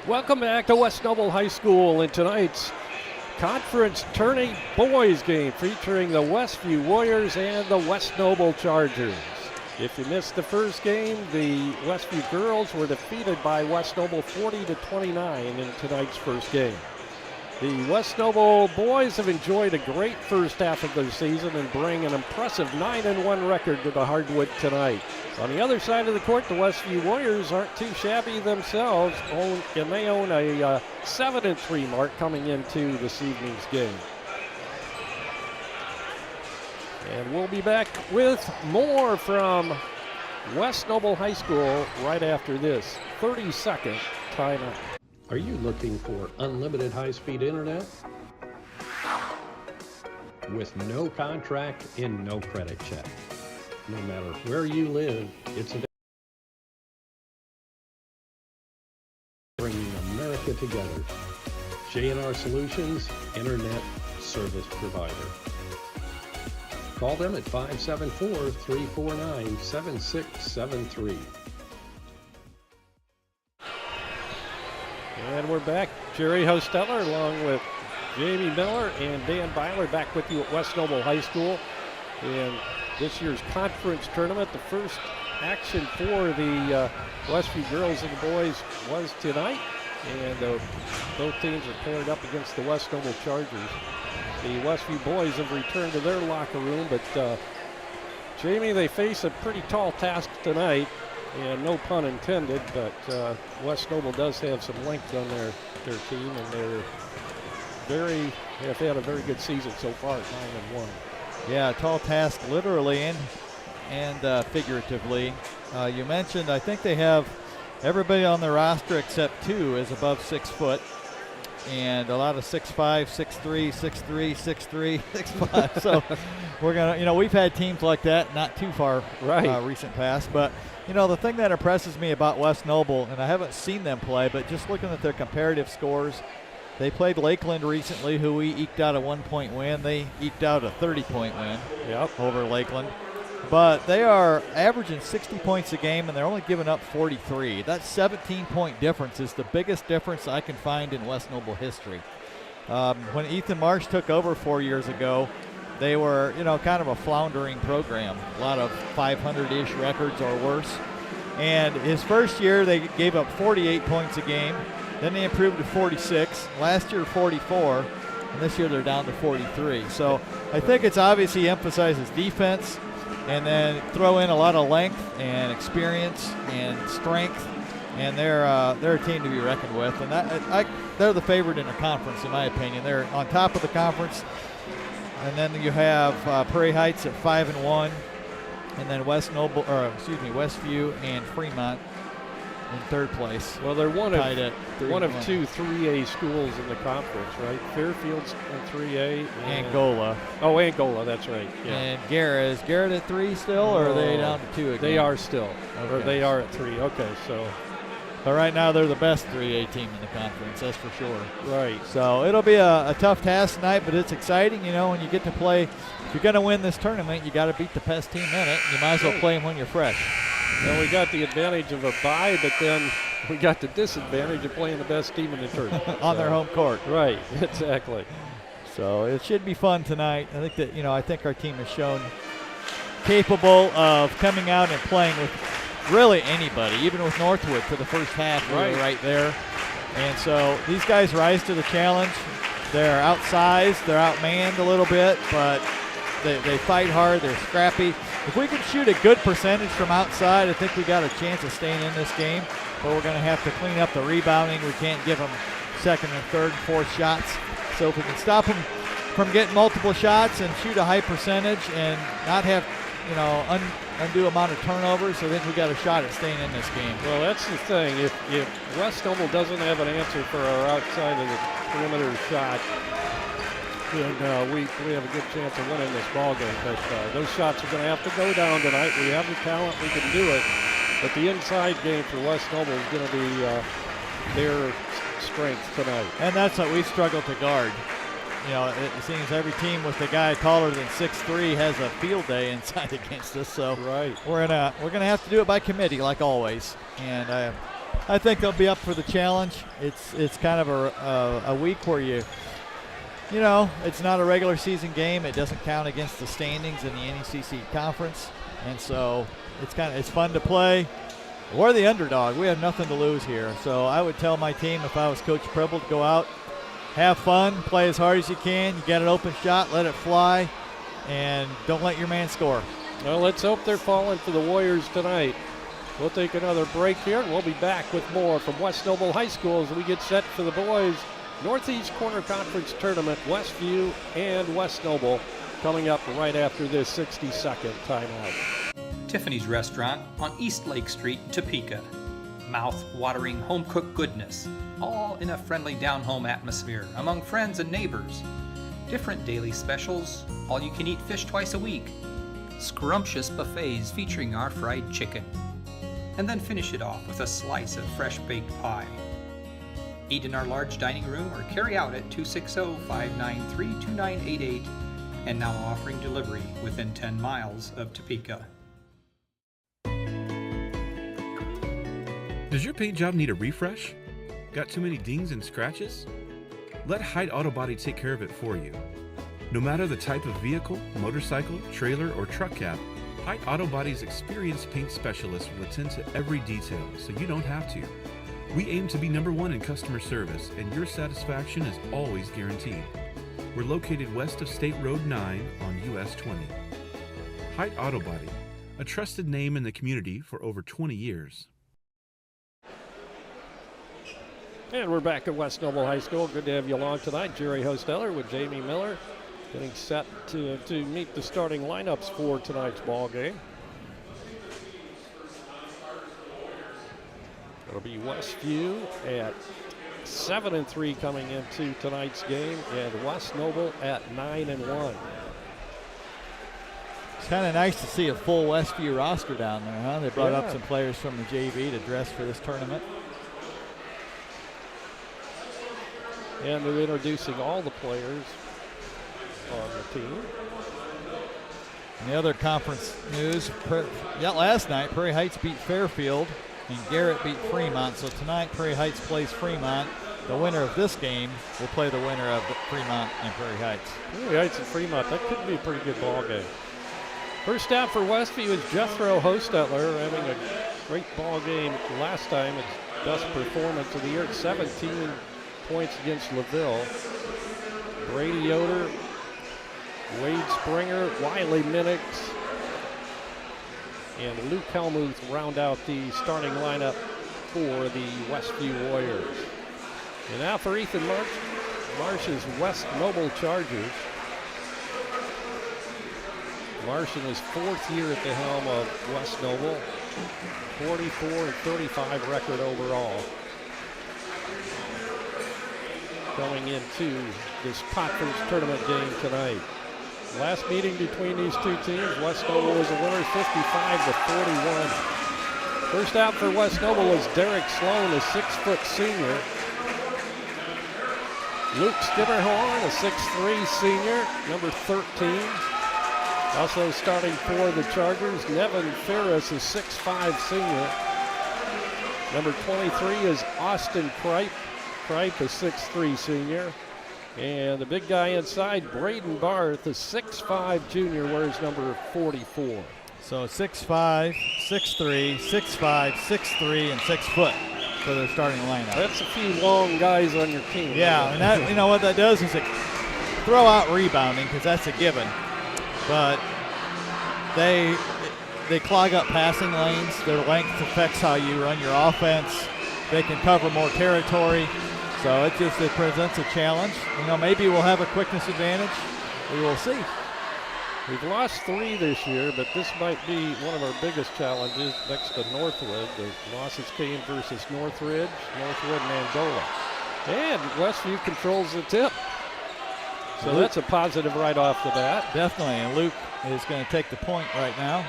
Welcome back to West Noble High School in tonight's conference tourney boys game featuring the Westview Warriors and the West Noble Chargers. If you missed the first game, the Westview girls were defeated by West Noble 40-29 in tonight's first game. The West Noble boys have enjoyed a great first half of their season and bring an impressive 9-1 record to the hardwood tonight. On the other side of the court, the Westview Warriors aren't too shabby themselves, and they own a 7-3 mark coming into this evening's game. And we'll be back with more from West Noble High School right after this 30-second timeout. Are you looking for unlimited high-speed internet? With no contract and no credit check. No matter where you live, it's a bringing America together. J&R Solutions, Internet Service Provider. Call them at 574-349-7673. And we're back. Jerry Hostetler along with Jamie Miller and Dan Byler back with you at West Noble High School. And this year's conference tournament, the first action for the Westview girls and the boys was tonight. And both teams are paired up against the West Noble Chargers. The Westview boys have returned to their locker room, but Jamie, they face a pretty tall task tonight. And no pun intended, but West Noble does have some length on their team, and have had a very good season so far at 9-1. Yeah, tall task literally and figuratively. You mentioned, I think they have everybody on the roster except two is above 6 foot, and a lot of 6'5", 6'3", 6'3", 6'3", 6'5". So we're gonna, we've had teams like that, not too far recent past, but. The thing that impresses me about West Noble, and I haven't seen them play, but just looking at their comparative scores, they played Lakeland recently, who we eked out a 1-point win. They eked out a 30-point win over Lakeland. But they are averaging 60 points a game, and they're only giving up 43. That 17-point difference is the biggest difference I can find in West Noble history. When Ethan Marsh took over 4 years ago, they were, kind of a floundering program, a lot of 500-ish records or worse. And his first year, they gave up 48 points a game. Then they improved to 46. Last year, 44. And this year, they're down to 43. So I think it's obvious he emphasizes defense and then throw in a lot of length and experience and strength. And they're a team to be reckoned with. And they're the favorite in the conference, in my opinion. They're on top of the conference. And then you have Prairie Heights at 5-1, and then Westview and Fremont in third place. Well, they're one of two 3A schools in the conference, right? Fairfield's in 3A. Angola. Oh, Angola, that's right. Yeah. And Garrett. Is Garrett at 3 still, or are they down to 2 again? They are still, or they are at 3. Okay, so. But right now, they're the best 3A team in the conference, that's for sure. Right. So it'll be a tough task tonight, but it's exciting, when you get to play. If you're going to win this tournament, you got to beat the best team in it. You might as well play them when you're fresh. Well, we got the advantage of a bye, but then we got the disadvantage of playing the best team in the tournament. On their home court. Right, exactly. So it should be fun tonight. I think that, I think our team has shown capable of coming out and playing with really anybody, even with Northwood for the first half. We were right there. And so these guys rise to the challenge. They're outsized, they're outmanned a little bit, but they fight hard, they're scrappy. If we can shoot a good percentage from outside, I think we got a chance of staying in this game, but we're going to have to clean up the rebounding. We can't give them second and third and fourth shots. So if we can stop them from getting multiple shots and shoot a high percentage and not have, undue amount of turnovers, I think we got a shot at staying in this game. Well, that's the thing. If West Noble doesn't have an answer for our outside of the perimeter shot, then we have a good chance of winning this ball game. But those shots are going to have to go down tonight. We have the talent, we can do it. But the inside game for West Noble is going to be their strength tonight. And that's what we've struggled to guard. It seems every team with a guy taller than 6'3" has a field day inside against us. So we're gonna have to do it by committee like always. And I think they'll be up for the challenge. It's kind of a week where you know, it's not a regular season game. It doesn't count against the standings in the NECC conference, and so it's fun to play. We're the underdog. We have nothing to lose here. So I would tell my team, if I was Coach Preble, to go out, have fun, play as hard as you can. You get an open shot, let it fly, and don't let your man score. Well, let's hope they're falling for the Warriors tonight. We'll take another break here, and we'll be back with more from West Noble High School as we get set for the boys' Northeast Corner Conference Tournament, Westview and West Noble, coming up right after this 60-second timeout. Tiffany's Restaurant on East Lake Street, Topeka. Mouth-watering home-cooked goodness, all in a friendly down-home atmosphere among friends and neighbors. Different daily specials, all-you-can-eat fish twice a week. Scrumptious buffets featuring our fried chicken. And then finish it off with a slice of fresh-baked pie. Eat in our large dining room or carry out at 260-593-2988, and now offering delivery within 10 miles of Topeka. Does your paint job need a refresh? Got too many dings and scratches? Let Height Auto Body take care of it for you. No matter the type of vehicle, motorcycle, trailer, or truck cab, Height Auto Body's experienced paint specialists will attend to every detail so you don't have to. We aim to be #1 in customer service, and your satisfaction is always guaranteed. We're located west of State Road 9 on US 20. Height Auto Body, a trusted name in the community for over 20 years. And we're back at West Noble High School. Good to have you along tonight. Jerry Hosteller with Jamie Miller, getting set to meet the starting lineups for tonight's ball game. It'll be Westview at 7-3 coming into tonight's game, and West Noble at 9-1. It's kind of nice to see a full Westview roster down there, huh? They brought up some players from the JV to dress for this tournament. And they're introducing all the players on the team. And the other conference news, last night Prairie Heights beat Fairfield and Garrett beat Fremont. So tonight Prairie Heights plays Fremont. The winner of this game will play the winner of Fremont and Prairie Heights. Prairie Heights and Fremont, that could be a pretty good ball game. First out for Westview is Jethro Hostetler, having a great ball game last time. It's best performance of the year at 17 points against LaVille. Brady Yoder, Wade Springer, Wiley Minix, and Luke Helmuth round out the starting lineup for the Westview Warriors. And now for Ethan Marsh's West Noble Chargers. Marsh in his 4th year at the helm of West Noble, 44-35 record overall. Going into this conference tournament game tonight. Last meeting between these two teams, West Noble was a winner 55-41. First out for West Noble is Derek Sloan, a 6-foot senior. Luke Skitterhorn, a 6'3 senior, number 13. Also starting for the Chargers, Nevin Ferris, a 6'5 senior. Number 23 is Austin Kripe. Kripe, a 6'3 senior. And the big guy inside, Braden Barth, a 6'5 junior, wears number 44. So 6'5", 6'3", 6'5", 6'3", and 6 foot for their starting lineup. That's a few long guys on your team. Yeah, and that, you know what that does is it throw out rebounding, because that's a given. But they clog up passing lanes. Their length affects how you run your offense. They can cover more territory. So it presents a challenge. You know, maybe we'll have a quickness advantage. We will see. We've lost 3 this year, but this might be one of our biggest challenges next to Northwood. The losses came versus Northridge, and Angola. And Westview controls the tip. So Luke, that's a positive right off the bat. Definitely, and Luke is going to take the point right now.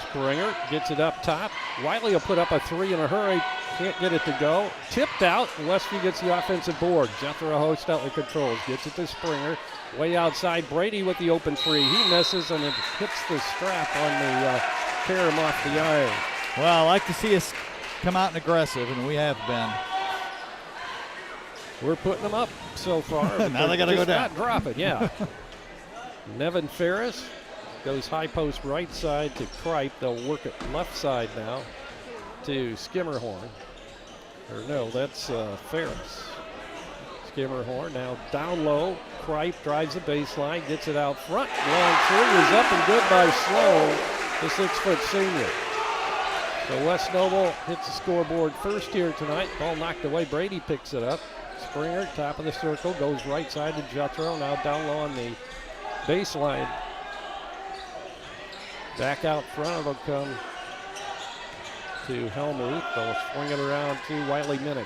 Springer gets it up top. Wiley will put up a 3 in a hurry. Can't get it to go. Tipped out. Westview gets the offensive board. Jethro Hostetler controls. Gets it to Springer. Way outside. Brady with the open 3. He misses, and it hits the strap on the carom off the iron. Well, I like to see us come out and aggressive, and we have been. We're putting them up so far. Now they got to go down. Not dropping, yeah. Nevin Ferris goes high post right side to Kripe. They'll work it left side now to Skimmerhorn. Or no, that's Ferris. Skimmerhorn now down low. Kripe drives the baseline, gets it out front. Long three is up and good by Sloan, the 6-foot senior. So West Noble hits the scoreboard first here tonight. Ball knocked away. Brady picks it up. Springer, top of the circle, goes right side to Jethro. Now down low on the baseline. Back out front, it'll come to Helmuth. They'll swing it around to Wiley Minix.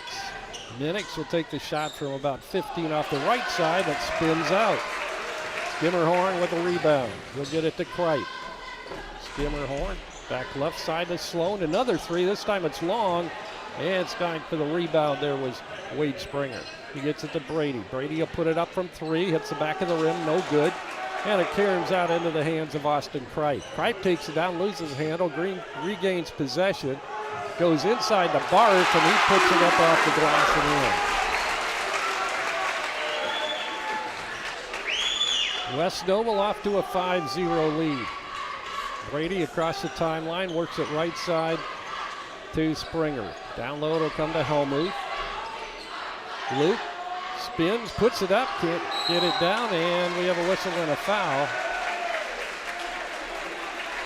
Minix will take the shot from about 15 off the right side. That spins out. Skimmerhorn with a rebound. He'll get it to Kripe. Skimmerhorn back left side to Sloan. Another three. This time it's long. And Stein for the rebound there was Wade Springer. He gets it to Brady. Brady will put it up from three. Hits the back of the rim. No good. And it caroms out into the hands of Austin Kripe. Kripe takes it down, loses handle. Green regains possession. Goes inside the Barth, and he puts it up off the glass and in. West Noble off to a 5-0 lead. Brady across the timeline, works it right side to Springer. Down low it'll come to Helmuth. Luke spins, puts it up, can't get it down, and we have a whistle and a foul.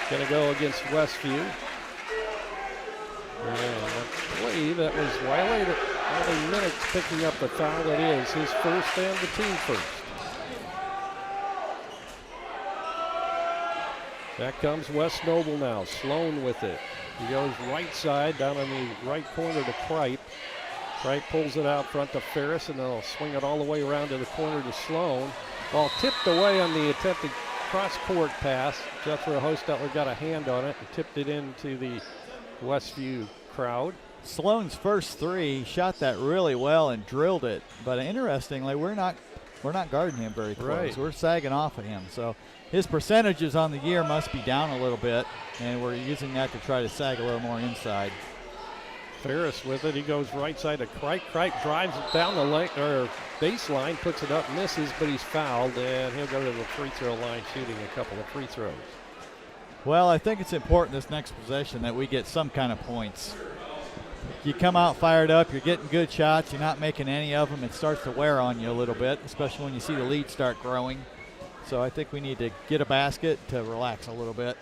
Gonna go against Westview. And I believe that was Wiley Minix picking up the foul. That is his first and the team first. Back comes West Noble now. Sloan with it. He goes right side down on the right corner to Kripe. Kripe pulls it out front to Ferris, and they'll swing it all the way around to the corner to Sloan. Ball tipped away on the attempted cross-court pass. Jethro Hostetler got a hand on it and tipped it into the Westview crowd. Sloan's first three, he shot that really well and drilled it. But interestingly, we're not guarding him very close. Right. We're sagging off of him. So his percentages on the year must be down a little bit, and we're using that to try to sag a little more inside. Ferris with it. He goes right side to Kripe. Kripe drives it down the baseline, puts it up, misses, but he's fouled, and he'll go to the free throw line shooting a couple of free throws. Well, I think it's important this next possession that we get some kind of points. You come out fired up, you're getting good shots, you're not making any of them, it starts to wear on you a little bit, especially when you see the lead start growing. So I think we need to get a basket to relax a little bit.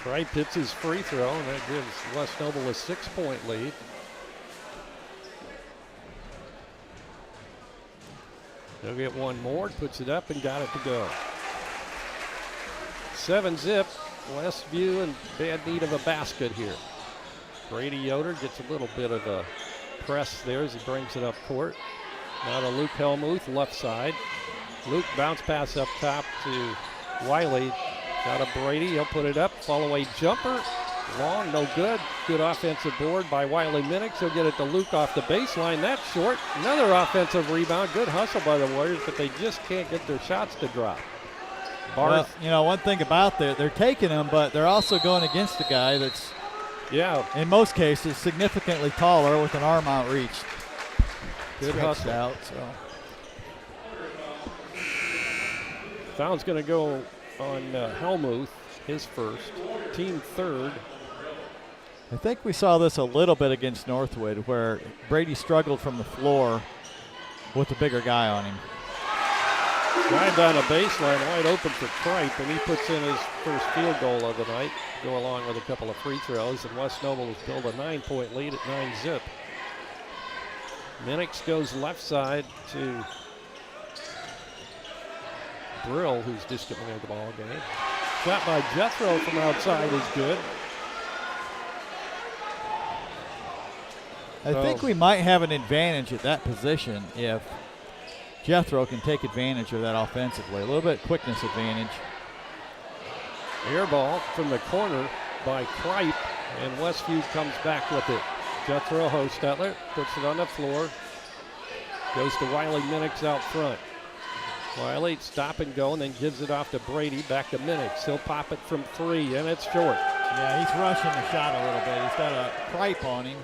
Kripe hits his free throw, and that gives West Noble a 6-point lead. They'll get one more, puts it up, and got it to go. 7-zip, Westview in bad need of a basket here. Brady Yoder gets a little bit of a press there as he brings it up court. Now to Luke Helmuth, left side. Luke bounce pass up top to Wiley. Got a Brady, he'll put it up, follow away jumper. Long, no good. Good offensive board by Wiley Minix. He'll get it to Luke off the baseline. That's short. Another offensive rebound. Good hustle by the Warriors, but they just can't get their shots to drop. Well, you know, one thing about they're taking them, but they're also going against a guy that's, in most cases, significantly taller with an arm outreached. Good hustle. Out, so. Foul's going to go on Helmuth, his first, team third. I think we saw this a little bit against Northwood, where Brady struggled from the floor with a bigger guy on him. Drive down the baseline, wide open for Kripe, and he puts in his first field goal of the night, go along with a couple of free throws, and West Noble has built a 9-point lead at 9-zip. Minix goes left side to Brill, who's discontinued the ball game. Shot by Jethro from outside is good. I think we might have an advantage at that position if Jethro can take advantage of that offensively. A little bit quickness advantage. Air ball from the corner by Kripe, and Westview comes back with it. Jethro Hostetler puts it on the floor. Goes to Wiley Minix out front. Wiley stop and go, and then gives it off to Brady. Back to Minix. He'll pop it from 3, and it's short. Yeah, he's rushing the shot a little bit. He's got a cripe on him,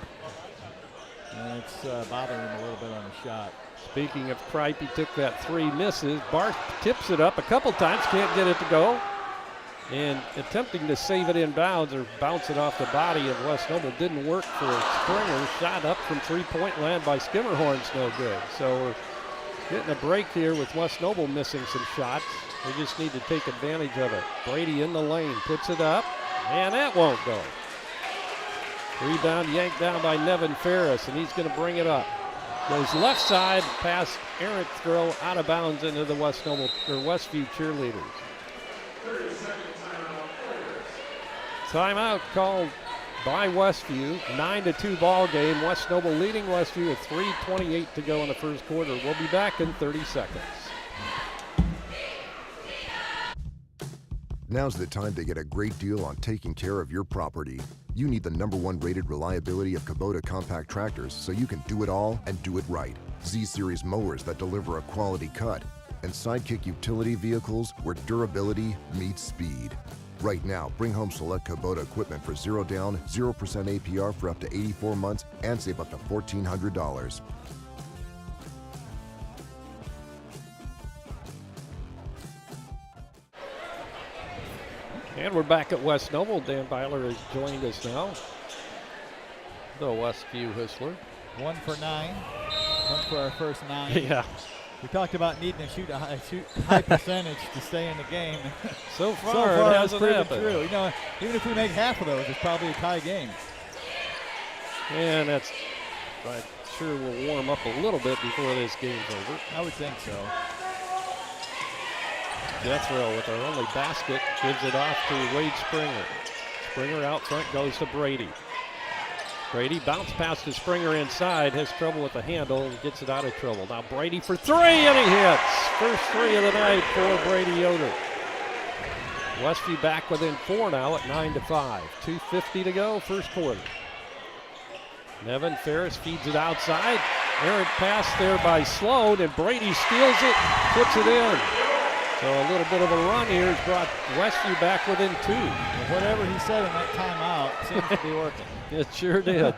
and it's bothering him a little bit on the shot. Speaking of cripe, he took that 3, misses. Barth tips it up a couple times, can't get it to go. And attempting to save it in bounds or bounce it off the body of West Noble didn't work for Springer. Shot up from 3-point land by Skimmerhorn's no good. So we're getting a break here with West Noble missing some shots. We just need to take advantage of it. Brady in the lane, puts it up, and that won't go. Rebound yanked down by Nevin Ferris, and he's going to bring it up. Goes left side, pass, errant throw, out of bounds into the West Noble or Westview cheerleaders. Timeout called by Westview. 9-2 ball game. West Noble leading Westview with 3:28 to go in the first quarter. We'll be back in 30 seconds. Now's the time to get a great deal on taking care of your property. You need the #1 rated reliability of Kubota compact tractors so you can do it all and do it right. Z-Series mowers that deliver a quality cut, and Sidekick utility vehicles where durability meets speed. Right now, bring home select Kubota equipment for 0 down, 0% APR for up to 84 months and save up to $1,400. And we're back at West Noble. Dan Byler has joined us now. The Westview Whistler. 1 for 9. 1 for our first 9. Yeah. We talked about needing to shoot a high percentage to stay in the game. So far it hasn't proven happened. true. You know, even if we make half of those, it's probably a tie game. And that's, I'm sure we'll warm up a little bit before this game's over. I would think so. Jethro with our only basket gives it off to Wade Springer. Springer out front goes to Brady. Brady bounce pass to Springer inside, has trouble with the handle and gets it out of trouble. Now Brady for 3 and he hits. First 3 of the night for Brady Yoder. Westview back within 4 now at 9-5. 2:50 to go, first quarter. Nevin Ferris feeds it outside. Errant pass there by Sloan, and Brady steals it, puts it in. So a little bit of a run here has brought Westview back within 2. Well, whatever he said in that timeout seems to be working. It sure did.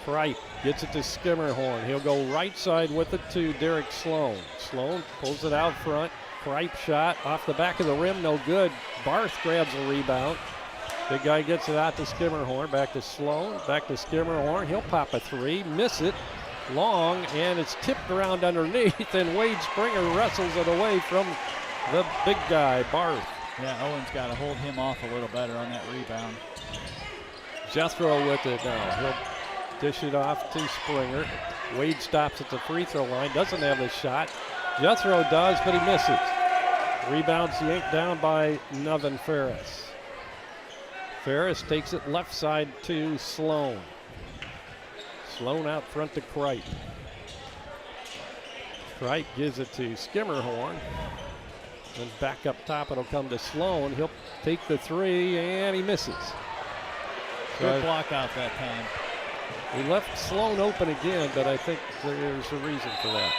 Cripe gets it to Skimmerhorn. He'll go right side with it to Derek Sloan. Sloan pulls it out front. Cripe shot off the back of the rim, no good. Barth grabs a rebound. Big guy gets it out to Skimmerhorn. Back to Sloan, back to Skimmerhorn. He'll pop a 3, miss it. Long, and it's tipped around underneath, and Wade Springer wrestles it away from the big guy, Barth. Yeah, Owen's got to hold him off a little better on that rebound. Jethro with it now. He'll dish it off to Springer. Wade stops at the free throw line, doesn't have a shot. Jethro does, but he misses. Rebounds yanked down by Nevin Ferris. Ferris takes it left side to Sloan. Sloan out front to Cripe. Cripe gives it to Skimmerhorn. Then back up top, it'll come to Sloan. He'll take the 3, and he misses. Good block out that time. We left Sloan open again, but I think there's a reason for that.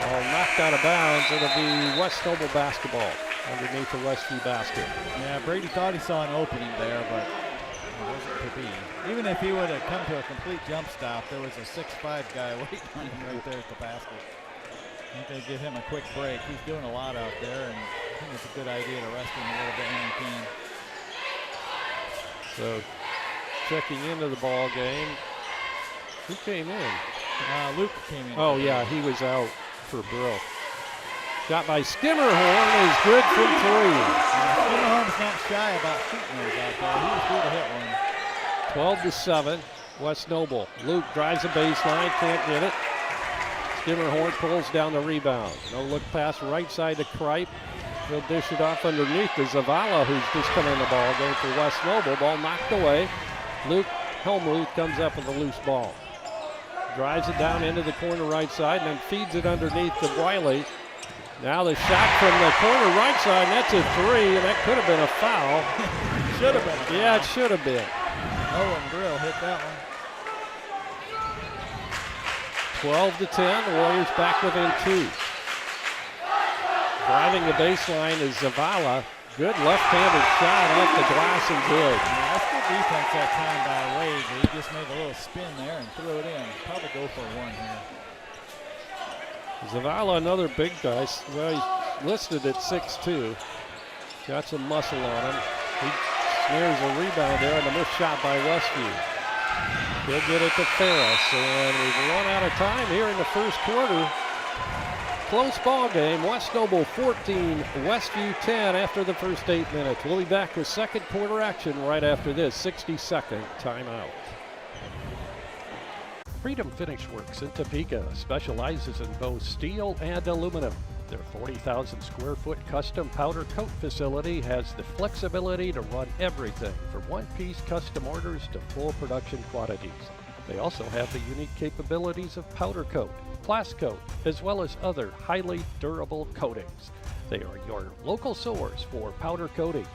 Ball knocked out of bounds. It'll be West Noble basketball underneath the Westview basket. Yeah, Brady thought he saw an opening there, but it wasn't to be. Even if he would have come to a complete jump stop, there was a 6'5" guy waiting on him right there at the basket. I think they give him a quick break. He's doing a lot out there, and I think it's a good idea to rest him a little bit when you can. So checking into the ball game. Who came in? Luke came in. Oh, yeah, he was out for Brill. Shot by Skimmerhorn is good from 3. Skimmerhorn's not shy about shooting those out there. He was due to hit one. 12-7, West Noble. Luke drives the baseline, can't get it. Skimmerhorn pulls down the rebound. No look pass right side to Cripe. He'll dish it off underneath to Zavala, who's just come in the ball game for West Noble. Ball knocked away. Luke Helmuth comes up with a loose ball. Drives it down into the corner right side and then feeds it underneath to Wiley. Now the shot from the corner right side, and that's a 3, and that could have been a foul. Should have been. Yeah, it should have been. Owen Brill hit that one. 12-10, the Warriors back within 2. Driving the baseline is Zavala. Good left-handed shot off the glass and good. Yeah, that's good defense that time by Wade. He just made a little spin there and threw it in. Probably go for one here. Zavala, another big guy. Well, he's listed at 6'2". Got some muscle on him. He snares a rebound there and a missed shot by Westview. He'll get it to Ferris, and we've run out of time here in the first quarter. Close ball game. West Noble 14, Westview 10 after the first 8 minutes. We'll be back with second quarter action right after this 60-second timeout. Freedom Finish Works in Topeka specializes in both steel and aluminum. Their 40,000 square foot custom powder coat facility has the flexibility to run everything from one-piece custom orders to full production quantities. They also have the unique capabilities of powder coat, Class Coat, as well as other highly durable coatings. They are your local source for powder coating.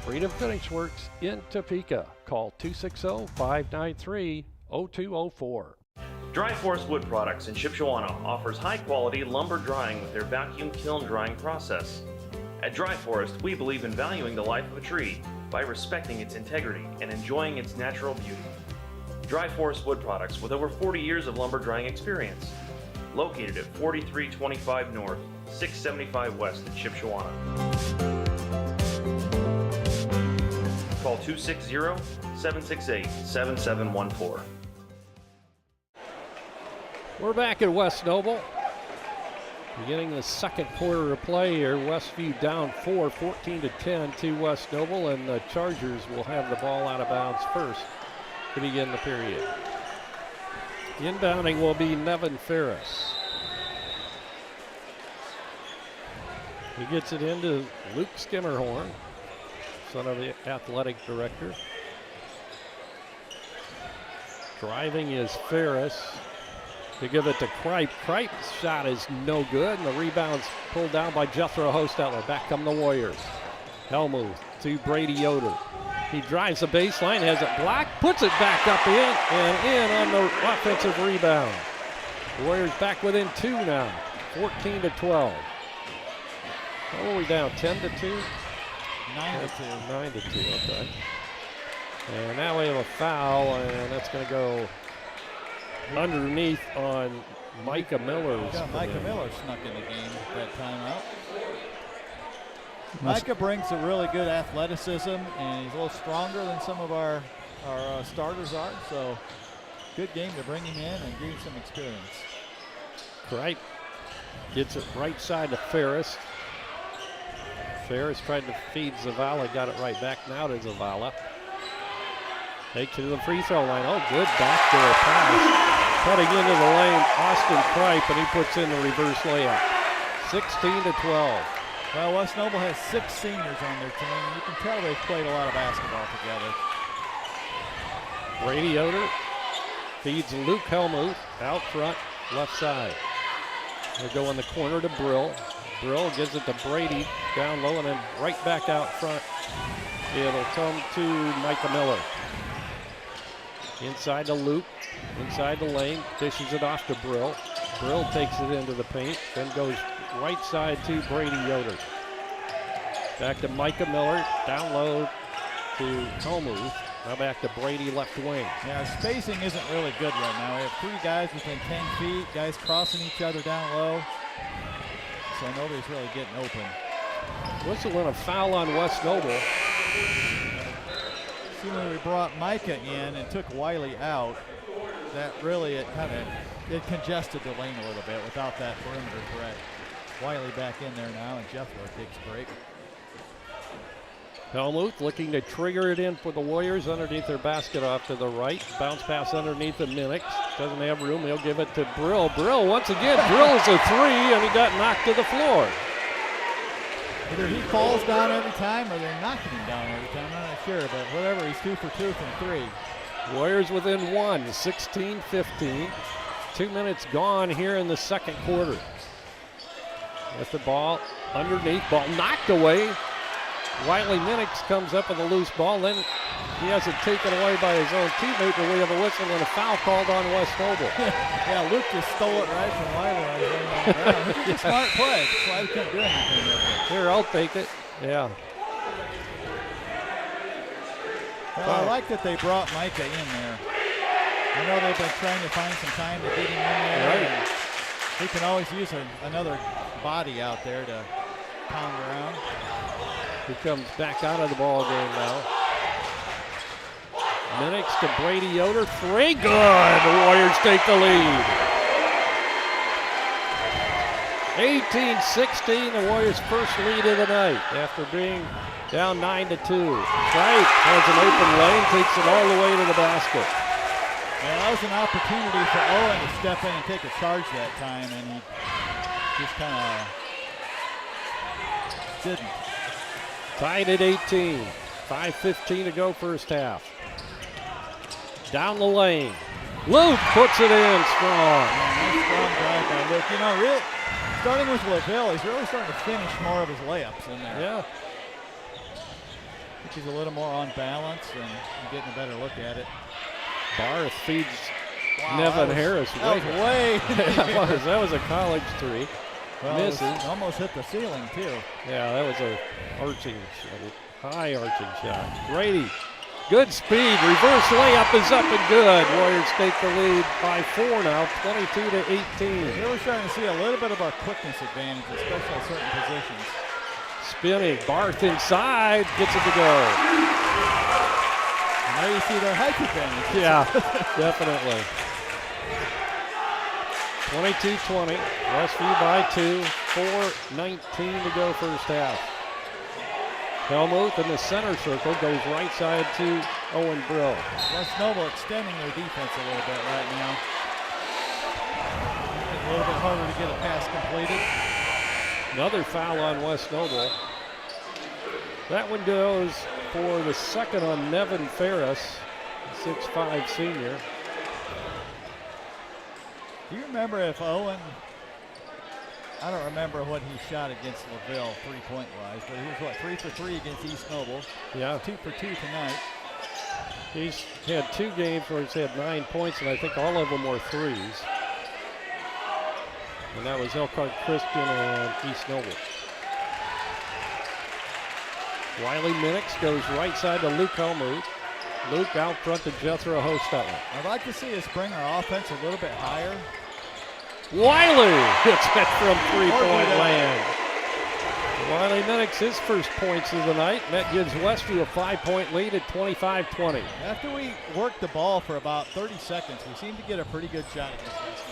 Freedom Finish Works in Topeka. Call 260-593-0204. Dry Forest Wood Products in Shipshewana offers high-quality lumber drying with their vacuum kiln drying process. At Dry Forest, we believe in valuing the life of a tree by respecting its integrity and enjoying its natural beauty. Dry Forest Wood Products with over 40 years of lumber drying experience. Located at 4325 North, 675 West in Shipshewana. Call 260-768-7714. We're back at West Noble. Beginning the second quarter of play here, Westview down 4, 14-10 to West Noble, and the Chargers will have the ball out of bounds first to begin the period. Inbounding will be Nevin Ferris. He gets it into Luke Skimmerhorn, son of the athletic director. Driving is Ferris. To give it to Kripe. Kripe's shot is no good, and the rebound's pulled down by Jethro Hostetler. Back come the Warriors. Helmuth to Brady Yoder. He drives the baseline, has it blocked, puts it back up in, and in on the offensive rebound. The Warriors back within 2 now, 14-12. What are we down, 10-2? 9-2. 9-2, okay. And now we have a foul, and that's going to go underneath on Micah Miller's. Yeah, Micah Miller snuck in the game that timeout. Micah brings a really good athleticism, and he's a little stronger than some of our starters are. So, good game to bring him in and gain some experience. Right. Gets it right side to Ferris. Ferris tried to feed Zavala, got it right back now to Zavala. Takes it to the free throw line. Oh, good backdoor pass. Cutting into the lane, Austin Kripe, and he puts in the reverse layup. 16-12. Well, West Noble has 6 seniors on their team. You can tell they've played a lot of basketball together. Brady Yoder feeds Luke Helmuth out front, left side. They go in the corner to Brill. Brill gives it to Brady down low and then right back out front. It'll come to Micah Miller. Inside to Luke, inside the lane, dishes it off to Brill. Brill takes it into the paint, then goes right side to Brady Yoder. Back to Micah Miller, down low to Helmuth. Now back to Brady left wing. Yeah, spacing isn't really good right now. We have 3 guys within 10 feet, guys crossing each other down low. So nobody's really getting open. Whistle and a foul on West Noble. See, when we brought Micah in and took Wiley out, that really it congested the lane a little bit without that perimeter threat. Wiley back in there now, and Jethro takes a break. Helmuth looking to trigger it in for the Warriors underneath their basket off to the right. Bounce pass underneath the Minix. Doesn't have room. He'll give it to Brill. Brill once again drills a 3, and he got knocked to the floor. Either he falls down every time or they're knocking him down every time. I'm not sure, but whatever, he's 2 for 2 from 3. Warriors within 1, 16-15. 2 minutes gone here in the second quarter. With the ball underneath, ball knocked away. Wiley Minix comes up with a loose ball, then he hasn't taken away by his own teammate, but we have a whistle and a foul called on West Noble. Yeah, Luke just stole it right from Wiley. I was laying on the ground. Which is a smart play. That's why we couldn't do anything with it. Here, I'll take it. Yeah. Well, I like that they brought Micah in there. I know they've been trying to find some time to get him in there. Right. We can always use another body out there to pound around. He comes back out of the ball game now. Minix to Brady Yoder. 3 good. The Warriors take the lead. 18-16, the Warriors' first lead of the night after being down 9-2. Wright has an open lane, takes it all the way to the basket. Well, that was an opportunity for Owen to step in and take a charge that time, and he just kind of didn't. Tied at 18. 5:15 to go first half. Down the lane. Luke puts it in strong. Nice strong drive by Luke. You know, really, starting with LaVille, he's really starting to finish more of his layups in there. Yeah. I think he's a little more on balance and getting a better look at it. Barth feeds Nevin Harris. That was way. That was a college 3. Well, misses. Almost hit the ceiling, too. Yeah, that was a arching shot, high arching shot. Brady, good speed, reverse layup is up and good. Warriors take the lead by 4 now, 22-18. Here we're starting to see a little bit of our quickness advantage, especially at certain positions. Spinning, Barth inside, gets it to go. Now you see their height advantage. Yeah, definitely. 22-20, Westview by 2, 4:19 to go first half. Helmuth in the center circle goes right side to Owen Brill. West Noble extending their defense a little bit right now. A little bit harder to get a pass completed. Another foul on West Noble. That one goes for the second on Nevin Ferris, 6'5" senior. Do you remember if Owen, I don't remember what he shot against LaVille 3-point wise, but he was what, 3 for 3 against East Noble. Yeah. 2 for 2 tonight. He's had 2 games where he's had 9 points, and I think all of them were threes. And that was Elkhart Christian and East Noble. Wiley Minix goes right side to Luke Helmuth. Luke out front to Jethro Hostetler. I'd like to see us bring our offense a little bit higher. Wiley hits it from 3-point land. Wiley Minix, his first points of the night. And that gives Westview a 5-point lead at 25-20. After we worked the ball for about 30 seconds, we seemed to get a pretty good shot against West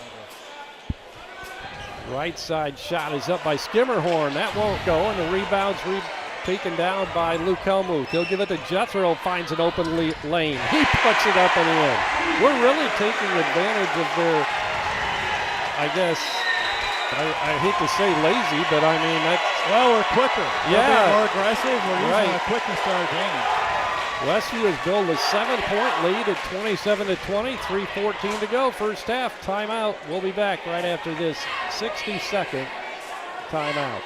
Noble. Right side shot is up by Skimmerhorn. That won't go, and the rebound's taken down by Luke Helmuth. He'll give it to Jethro, finds an open lane. He puts it up and in. We're really taking advantage of their, I guess, I hate to say lazy, but I mean, that's... Well, we're quicker. Yeah. We're being more aggressive. We're using Right. our quickness to our advantage. Westview has built a 7-point lead at 27-20, 3:14 to go. First half, timeout. We'll be back right after this 60-second timeout.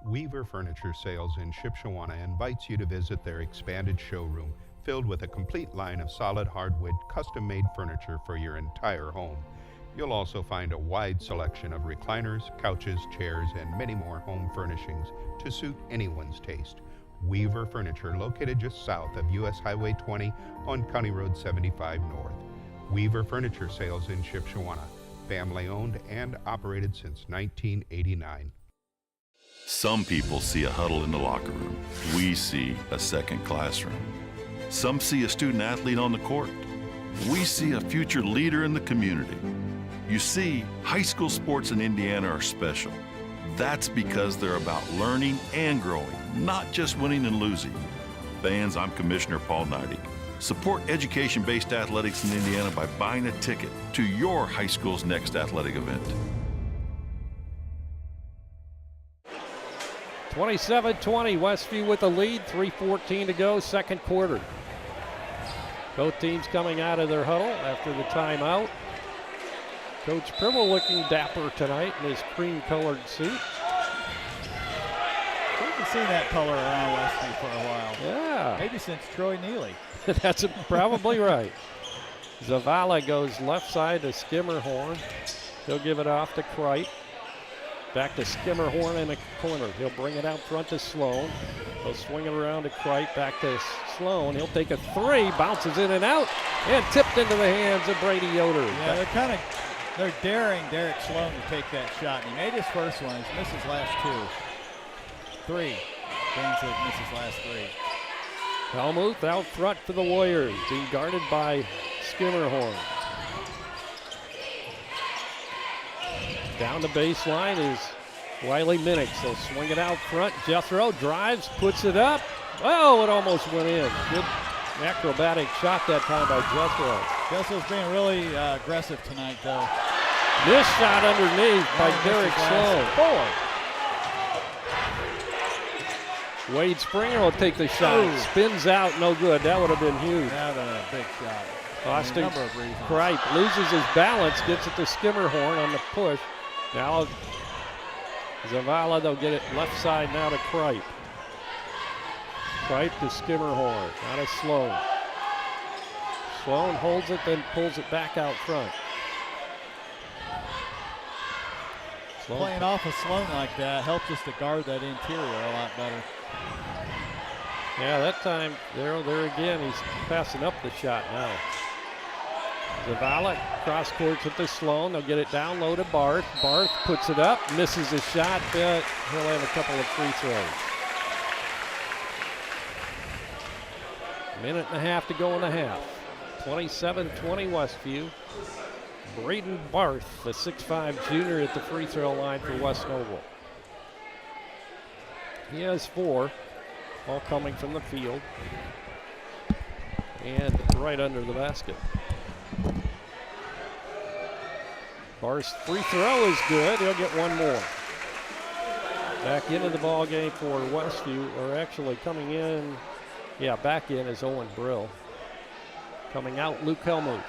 Weaver Furniture Sales in Shipshewana invites you to visit their expanded showroom filled with a complete line of solid hardwood custom-made furniture for your entire home. You'll also find a wide selection of recliners, couches, chairs, and many more home furnishings to suit anyone's taste. Weaver Furniture, located just south of US Highway 20 on County Road 75 North. Weaver Furniture Sales in Shipshewana, family-owned and operated since 1989. Some people see a huddle in the locker room. We see a second classroom. Some see a student athlete on the court. We see a future leader in the community. You see, high school sports in Indiana are special. That's because they're about learning and growing, not just winning and losing. Fans, I'm Commissioner Paul Neidig. Support education-based athletics in Indiana by buying a ticket to your high school's next athletic event. 27-20, Westview with the lead, 3:14 to go, second quarter. Both teams coming out of their huddle after the timeout. Coach Pribble looking dapper tonight in his cream-colored suit. Couldn't haven't seen that color around Westview for a while. Yeah. Maybe since Troy Neely. That's probably right. Zavala goes left side to Skimmerhorn. He'll give it off to Kripe. Back to Skimmerhorn in the corner. He'll bring it out front to Sloan. He'll swing it around to Kripe. Back to Sloan. He'll take a three. Bounces in and out. And tipped into the hands of Brady Yoder. Yeah, they're daring Derek Sloan to take that shot. And he made his first one. He's missed his last two. Three. Dan said missed his last three. Helmuth out front for the Warriors, being guarded by Skimmerhorn. Down the baseline is Riley Minix. He'll swing it out front. Jethro drives, puts it up. Oh, it almost went in. Good acrobatic shot that time by Jethro. Jethro's being really aggressive tonight, though. This shot underneath by Derek Sloan. Wade Springer will take the shot. Ooh. Spins out, no good. That would have been huge. That would have been a big shot. Austin For a number of reasons. Kripe loses his balance, gets it to Skimmerhorn on the push. Now Zavala, they'll get it left side now to Kripe. Kripe to Skimmerhorn, now to Sloan. Sloan holds it, then pulls it back out front. Sloan Playing off of Sloan like that helps us to guard that interior a lot better. Yeah, that time, there again, he's passing up the shot now. Zavala cross court with the Sloan. They'll get it down low to Barth. Barth puts it up, misses a shot, but he'll have a couple of free throws. Minute and a half to go in the half. 27-20 Westview. Braden Barth, the 6'5 junior at the free throw line for West Noble. He has 4. All coming from the field and right under the basket. Barth's free throw is good. He'll get one more. Back into the ball game for Westview, or actually coming in, back in is Owen Brill. Coming out, Luke Helmuth.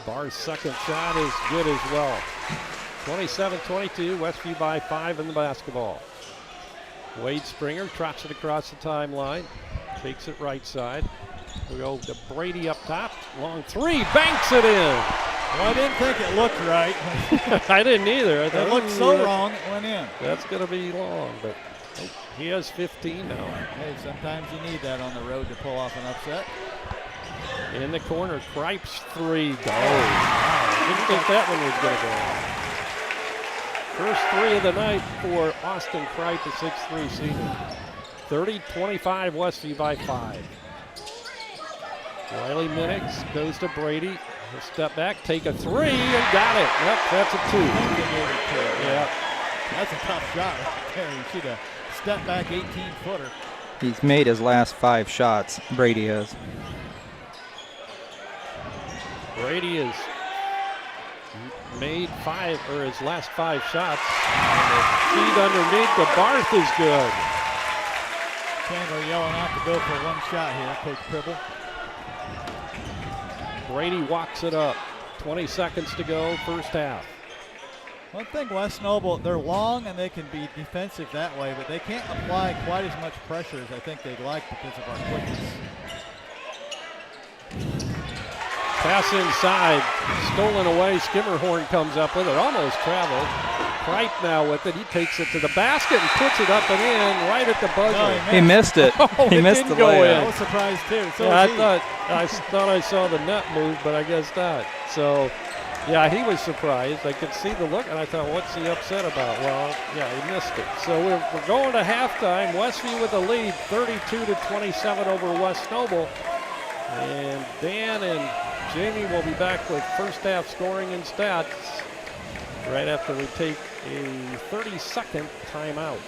Barth's second shot is good as well. 27-22, Westview by 5 in the basketball. Wade Springer trots it across the timeline, takes it right side. We go to Brady up top, long three, banks it in. Well, I didn't think it looked right. I didn't either. I thought, It looked so wrong, it went in. That's going to be long, but he has 15 now. Hey, sometimes you need that on the road to pull off an upset. In the corner, Kripe's three goes. Didn't think that one was going to go. First three of the night for Austin Kripe, the 6'3 senior. 30-25, Westview by 5. Riley Minix goes to Brady. He'll step back, take a three, and got it. Yep, that's a 2. Yeah. That's a tough shot right there. You should have stepped back 18-footer. He's made his last 5 shots, Brady has. Brady has made his last 5 shots. And the feed underneath the Barth is good. Chandler yelling out to go for one shot here, Coach Pribble. Brady walks it up. 20 seconds to go, first half. One thing West Noble, they're long and they can be defensive that way, but they can't apply quite as much pressure as I think they'd like because of our quickness. Pass inside, stolen away. Skimmerhorn comes up with it, almost traveled. Kripe now with it. He takes it to the basket and puts it up and in right at the buzzer. No, he missed it. Oh, he missed didn't the go layup. in. I was surprised too. So yeah, I thought I saw the net move, but I guess not. So, yeah, he was surprised. I could see the look, and I thought, what's he upset about? Well, yeah, he missed it. So we're going to halftime. Westview with the lead, 32-27 over West Noble. And Dan and Jamie will be back with first half scoring and stats right after we take a 30-second timeout.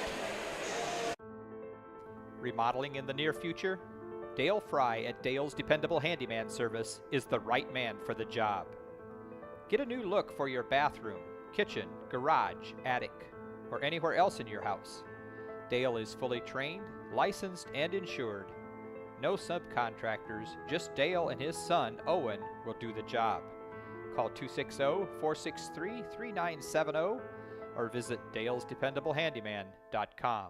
Remodeling in the near future? Dale Fry at Dale's Dependable Handyman Service is the right man for the job. Get a new look for your bathroom, kitchen, garage, attic, or anywhere else in your house. Dale is fully trained, licensed, and insured. No subcontractors, just Dale and his son, Owen, will do the job. Call 260-463-3970 or visit dalesdependablehandyman.com.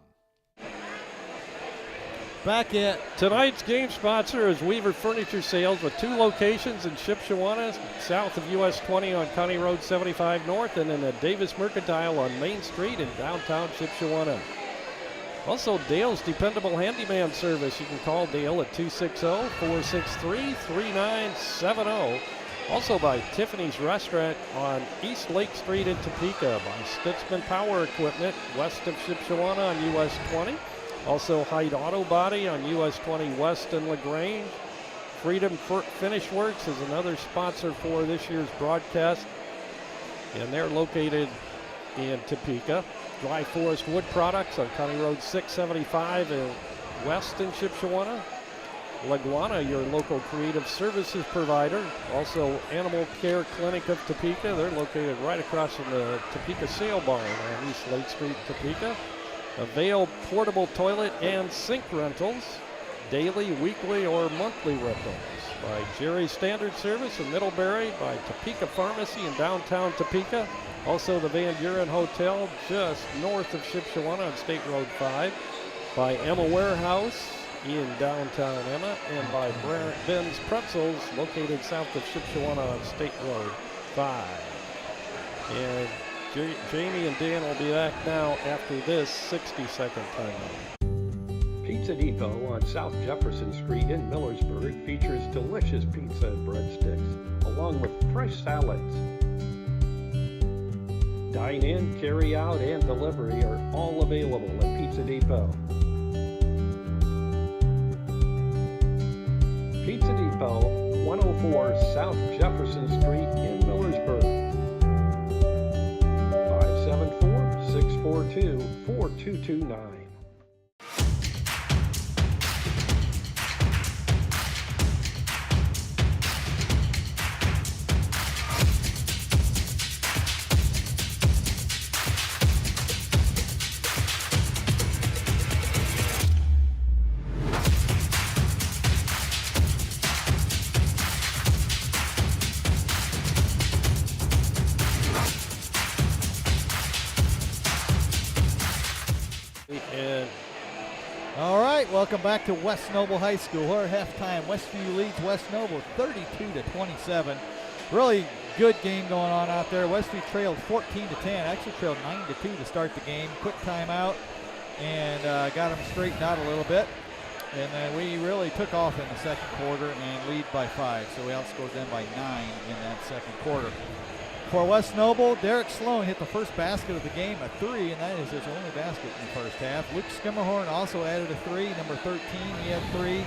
Back at tonight's game sponsor is Weaver Furniture Sales with 2 locations in Shipshewana, south of US 20 on County Road 75 North, and in the Davis Mercantile on Main Street in downtown Shipshewana. Also, Dale's Dependable Handyman Service. You can call Dale at 260-463-3970. Also by Tiffany's Restaurant on East Lake Street in Topeka, by Stutzman Power Equipment west of Shipshewana on US 20. Also, Hyde Auto Body on US 20 West in LaGrange. Freedom Finish Works is another sponsor for this year's broadcast, and they're located in Topeka. Dry Forest Wood Products on County Road 675 west in Shipshewana. LaGwana, your local creative services provider. Also, Animal Care Clinic of Topeka. They're located right across from the Topeka Sale Barn on East Lake Street, Topeka. Avail portable toilet and sink rentals, daily, weekly, or monthly rentals. By Jerry's Standard Service in Middlebury, by Topeka Pharmacy in downtown Topeka. Also the Van Buren Hotel just north of Shipshewana on State Road 5. By Emma Warehouse in downtown Emma, and by Ben's Pretzels located south of Shipshewana on State Road 5. And Jamie and Dan will be back now after this 60-second timeout. Pizza Depot on South Jefferson Street in Millersburg features delicious pizza and breadsticks, along with fresh salads. Dine in, carry out, and delivery are all available at Pizza Depot. Pizza Depot, 104 South Jefferson Street in Millersburg. 574-642-4229. Welcome back to West Noble High School. We're at halftime. Westview leads West Noble 32-27. Really good game going on out there. Westview trailed 14-10. Actually trailed 9-2 to start the game. Quick timeout and got them straightened out a little bit. And then we really took off in the second quarter and lead by 5. So we outscored them by 9 in that second quarter. For West Noble, Derek Sloan hit the first basket of the game, a 3, and that is his only basket in the first half. Luke Skimmerhorn also added a 3. Number 13, he had 3.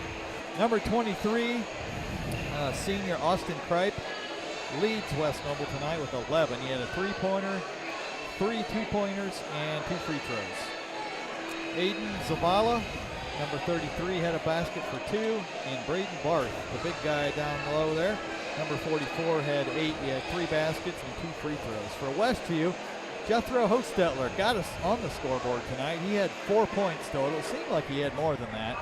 Number 23, senior Austin Kripe, leads West Noble tonight with 11. He had a 3-pointer, 3 2-pointers, and 2 free throws. Aiden Zavala, number 33, had a basket for 2. And Braden Barth, the big guy down low there, number 44, had 8. He had 3 baskets and 2 free throws. For Westview, Jethro Hostetler got us on the scoreboard tonight. He had 4 points total. It seemed like he had more than that,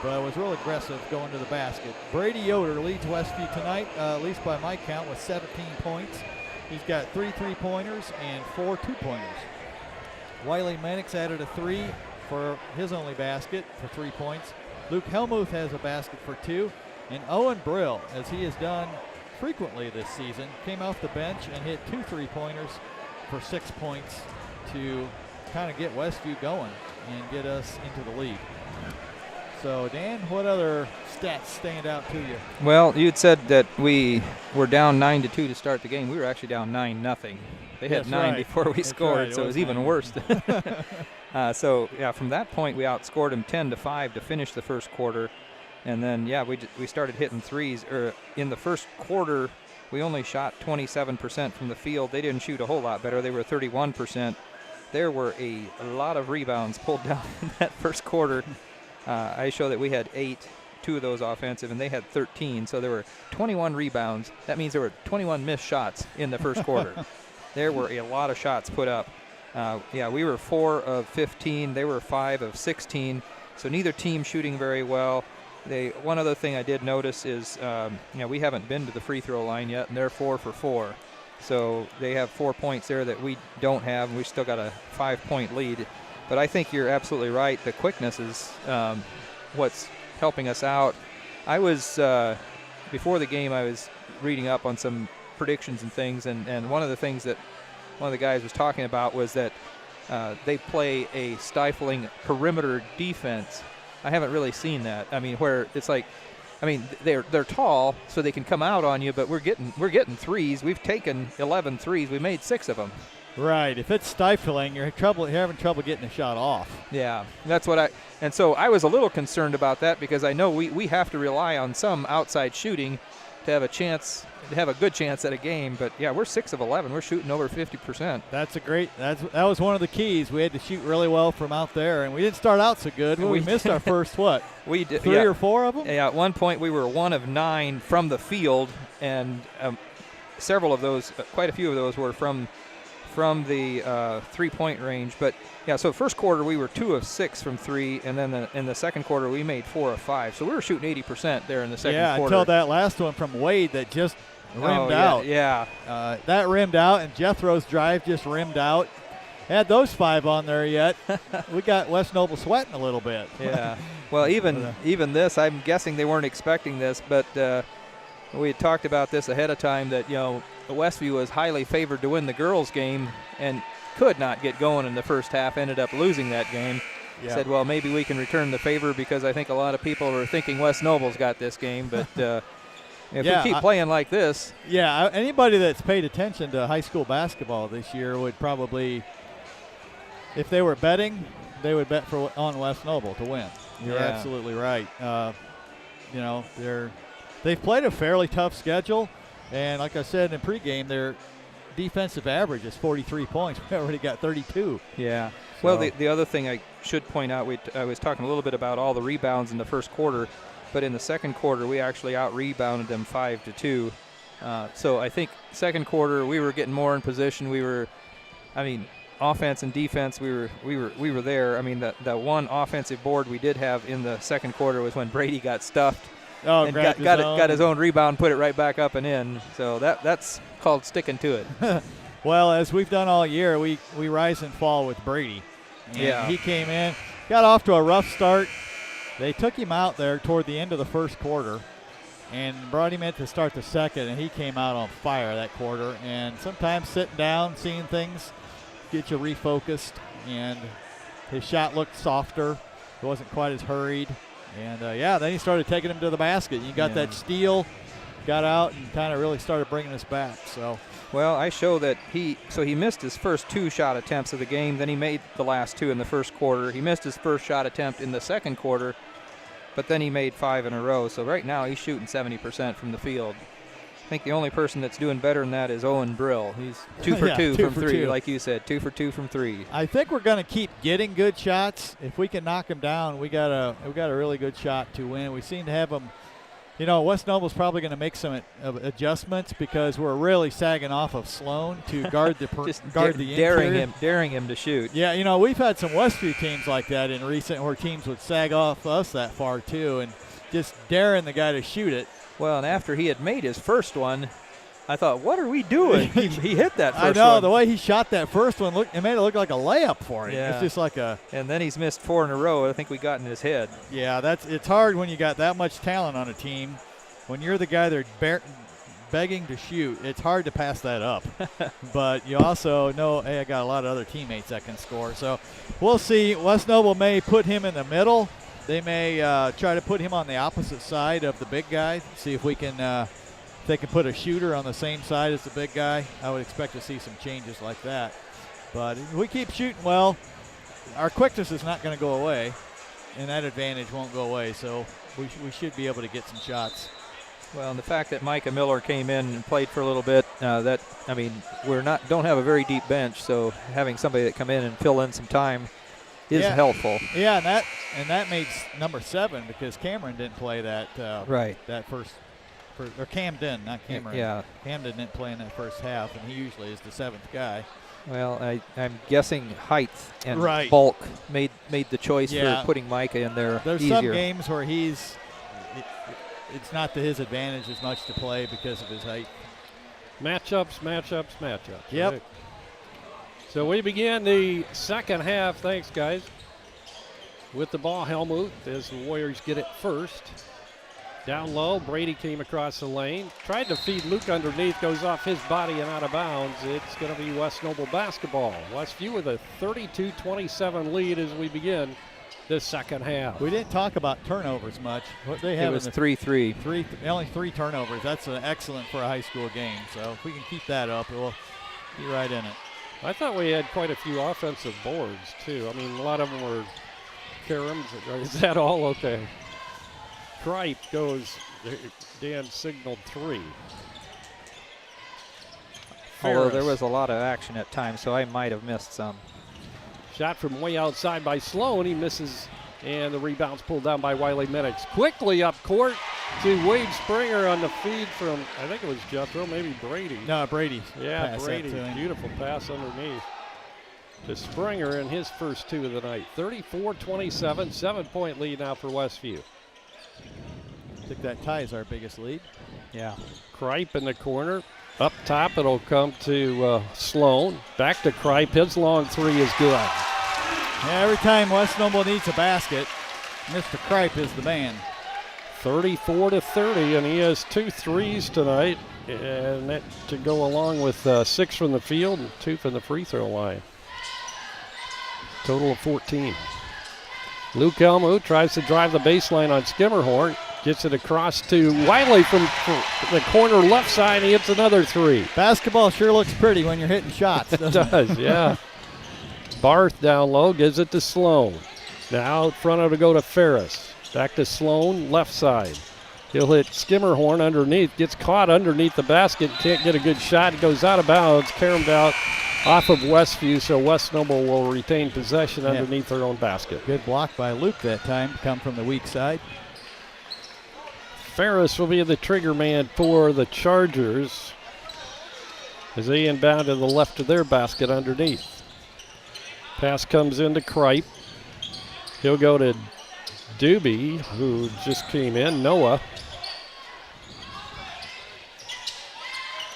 but was real aggressive going to the basket. Brady Yoder leads Westview tonight, at least by my count, with 17 points. He's got 3 3-pointers and 4 2-pointers. Wiley Mannix added a 3 for his only basket for 3 points. Luke Helmuth has a basket for 2. And Owen Brill, as he has done frequently this season, came off the bench and hit 2 3-pointers for 6 points to kind of get Westview going and get us into the lead. So, Dan, what other stats stand out to you? Well, you had said that we were down 9-2 to start the game. We were actually down 9-0. They had 9 before we scored, so it was even worse. So, yeah, from that point, we outscored them 10-5 to finish the first quarter. And then, yeah, we started hitting threes. In the first quarter, we only shot 27% from the field. They didn't shoot a whole lot better. They were 31%. There were a lot of rebounds pulled down in that first quarter. I show that we had 8, 2 of those offensive, and they had 13. So there were 21 rebounds. That means there were 21 missed shots in the first quarter. There were a lot of shots put up. Yeah, we were 4 of 15. They were 5 of 16. So neither team shooting very well. One other thing I did notice is, we haven't been to the free throw line yet, and they're 4 for 4. So they have 4 points there that we don't have, and we've still got a 5-point lead. But I think you're absolutely right. The quickness is what's helping us out. I was, before the game, I was reading up on some predictions and things, and one of the things that one of the guys was talking about was that they play a stifling perimeter defense. I haven't really seen that. I mean, where it's like, they're tall, so they can come out on you, but we're getting threes. We've taken 11 threes. We made 6 of them. Right. If it's stifling, you're having trouble getting a shot off. Yeah, that's what and so I was a little concerned about that because I know we have to rely on some outside shooting to have a good chance at a game. But yeah, we're 6 of 11. We're shooting over 50%. That was one of the keys. We had to shoot really well from out there, and we didn't start out so good. We missed our first We did 3 or 4 of them. Yeah, at one point we were 1 of 9 from the field, and several of those, quite a few of those, were from the 3-point range. But yeah, so first quarter we were 2 of 6 from 3, and then in the second quarter we made 4 of 5. So we were shooting 80% there in the second quarter. Yeah, until that last one from Wade that just rimmed out. Yeah. That rimmed out, and Jethro's drive just rimmed out. Had those 5 on there yet. We got West Noble sweating a little bit. Yeah. Well, even this, I'm guessing they weren't expecting this, but we had talked about this ahead of time that, Westview was highly favored to win the girls' game and could not get going in the first half, ended up losing that game. Yeah. Said, well, maybe we can return the favor because I think a lot of people were thinking West Noble's got this game, but if we keep playing like this. Yeah, anybody that's paid attention to high school basketball this year would probably, if they were betting, they would bet on West Noble to win. You're absolutely right. They've played a fairly tough schedule. And like I said in pregame, their defensive average is 43 points. We already got 32. Yeah. So. Well, the other thing I should point out, I was talking a little bit about all the rebounds in the first quarter, but in the second quarter we actually out-rebounded them 5-2. So I think second quarter we were getting more in position. Offense and defense, we were there. I mean, that one offensive board we did have in the second quarter was when Brady got stuffed. Oh, and got his own rebound, put it right back up and in. So that's called sticking to it. Well, as we've done all year, we rise and fall with Brady. And he came in, got off to a rough start. They took him out there toward the end of the first quarter and brought him in to start the second, and he came out on fire that quarter. And sometimes sitting down, seeing things, get you refocused, and his shot looked softer. It wasn't quite as hurried. And, then he started taking him to the basket. You got that steal, got out, and kind of really started bringing us back. So, well, I show that he missed his first 2 shot attempts of the game. Then he made the last 2 in the first quarter. He missed his first shot attempt in the second quarter, but then he made 5 in a row. So right now he's shooting 70% from the field. I think the only person that's doing better than that is Owen Brill. He's 2 for 2 from 3, like you said, 2 for 2 from 3. I think we're going to keep getting good shots. If we can knock him down, we got a really good shot to win. We seem to have them. West Noble's probably going to make some adjustments because we're really sagging off of Sloan to guard the interior. daring him to shoot. Yeah, we've had some Westview teams like that in recent where teams would sag off us that far too, and just daring the guy to shoot it. Well, and after he had made his first one, I thought, what are we doing? he hit that first one. I know. The way he shot that first one, it made it look like a layup for him. Yeah. It's just like a. And then he's missed 4 in a row. I think we got in his head. Yeah, it's hard when you got that much talent on a team. When you're the guy they're begging to shoot, it's hard to pass that up. But you also know, hey, I got a lot of other teammates that can score. So we'll see. West Noble may put him in the middle. They may try to put him on the opposite side of the big guy, see if we can they can put a shooter on the same side as the big guy. I would expect to see some changes like that. But if we keep shooting well, our quickness is not going to go away, and that advantage won't go away. So we should be able to get some shots. Well, and the fact that Micah Miller came in and played for a little bit, we're don't have a very deep bench, so having somebody that come in and fill in some time is helpful. Yeah, and that makes number 7 because Cameron didn't play that that first or Camden, not Cameron. Yeah, Camden didn't play in that first half, and he usually is the 7th guy. Well, I'm guessing height and bulk made the choice for putting Micah in there. There's easier. some games where he's it's not to his advantage as much to play because of his height. Matchups. Yep. Right? So we begin the second half. Thanks, guys. With the ball, Helmuth, as the Warriors get it first. Down low, Brady came across the lane. Tried to feed Luke underneath, goes off his body and out of bounds. It's going to be West Noble basketball. Westview with a 32-27 lead as we begin the second half. We didn't talk about turnovers much. What they have it was 3-3. Only 3 turnovers. That's excellent for a high school game. So if we can keep that up, we'll be right in it. I thought we had quite a few offensive boards, too. I mean, a lot of them were caroms. Is that all? Okay. Kripe goes, Dan signaled 3. Although there was a lot of action at times, so I might have missed some. Shot from way outside by Sloan. He misses, and the rebound's pulled down by Wiley Minix. Quickly up court to Wade Springer on the feed from, I think it was Jethro, maybe Brady. No, Brady. Yeah, Brady. Beautiful pass underneath to Springer in his first 2 of the night. 34-27, 7-point lead now for Westview. I think that ties our biggest lead. Yeah. Kripe in the corner. Up top, it'll come to Sloan. Back to Kripe. His long 3 is good. Yeah, every time West Noble needs a basket, Mr. Kripe is the man. 34-30, and he has 2 threes tonight, and that to go along with 6 from the field and 2 from the free throw line. Total of 14. Luke Helmuth tries to drive the baseline on Skimmerhorn. Gets it across to Wiley from the corner left side. He hits another 3. Basketball sure looks pretty when you're hitting shots, doesn't it? Does, yeah. Barth down low, gives it to Sloan. Now out front it'll go to Ferris. Back to Sloan, left side. He'll hit Skimmerhorn underneath. Gets caught underneath the basket. Can't get a good shot. It goes out of bounds. Caromed out off of Westview, so West Noble will retain possession underneath their own basket. Good block by Luke that time to come from the weak side. Ferris will be the trigger man for the Chargers as they inbound to the left of their basket underneath. Pass comes into Kripe. He'll go to Doobie, who just came in. Noah.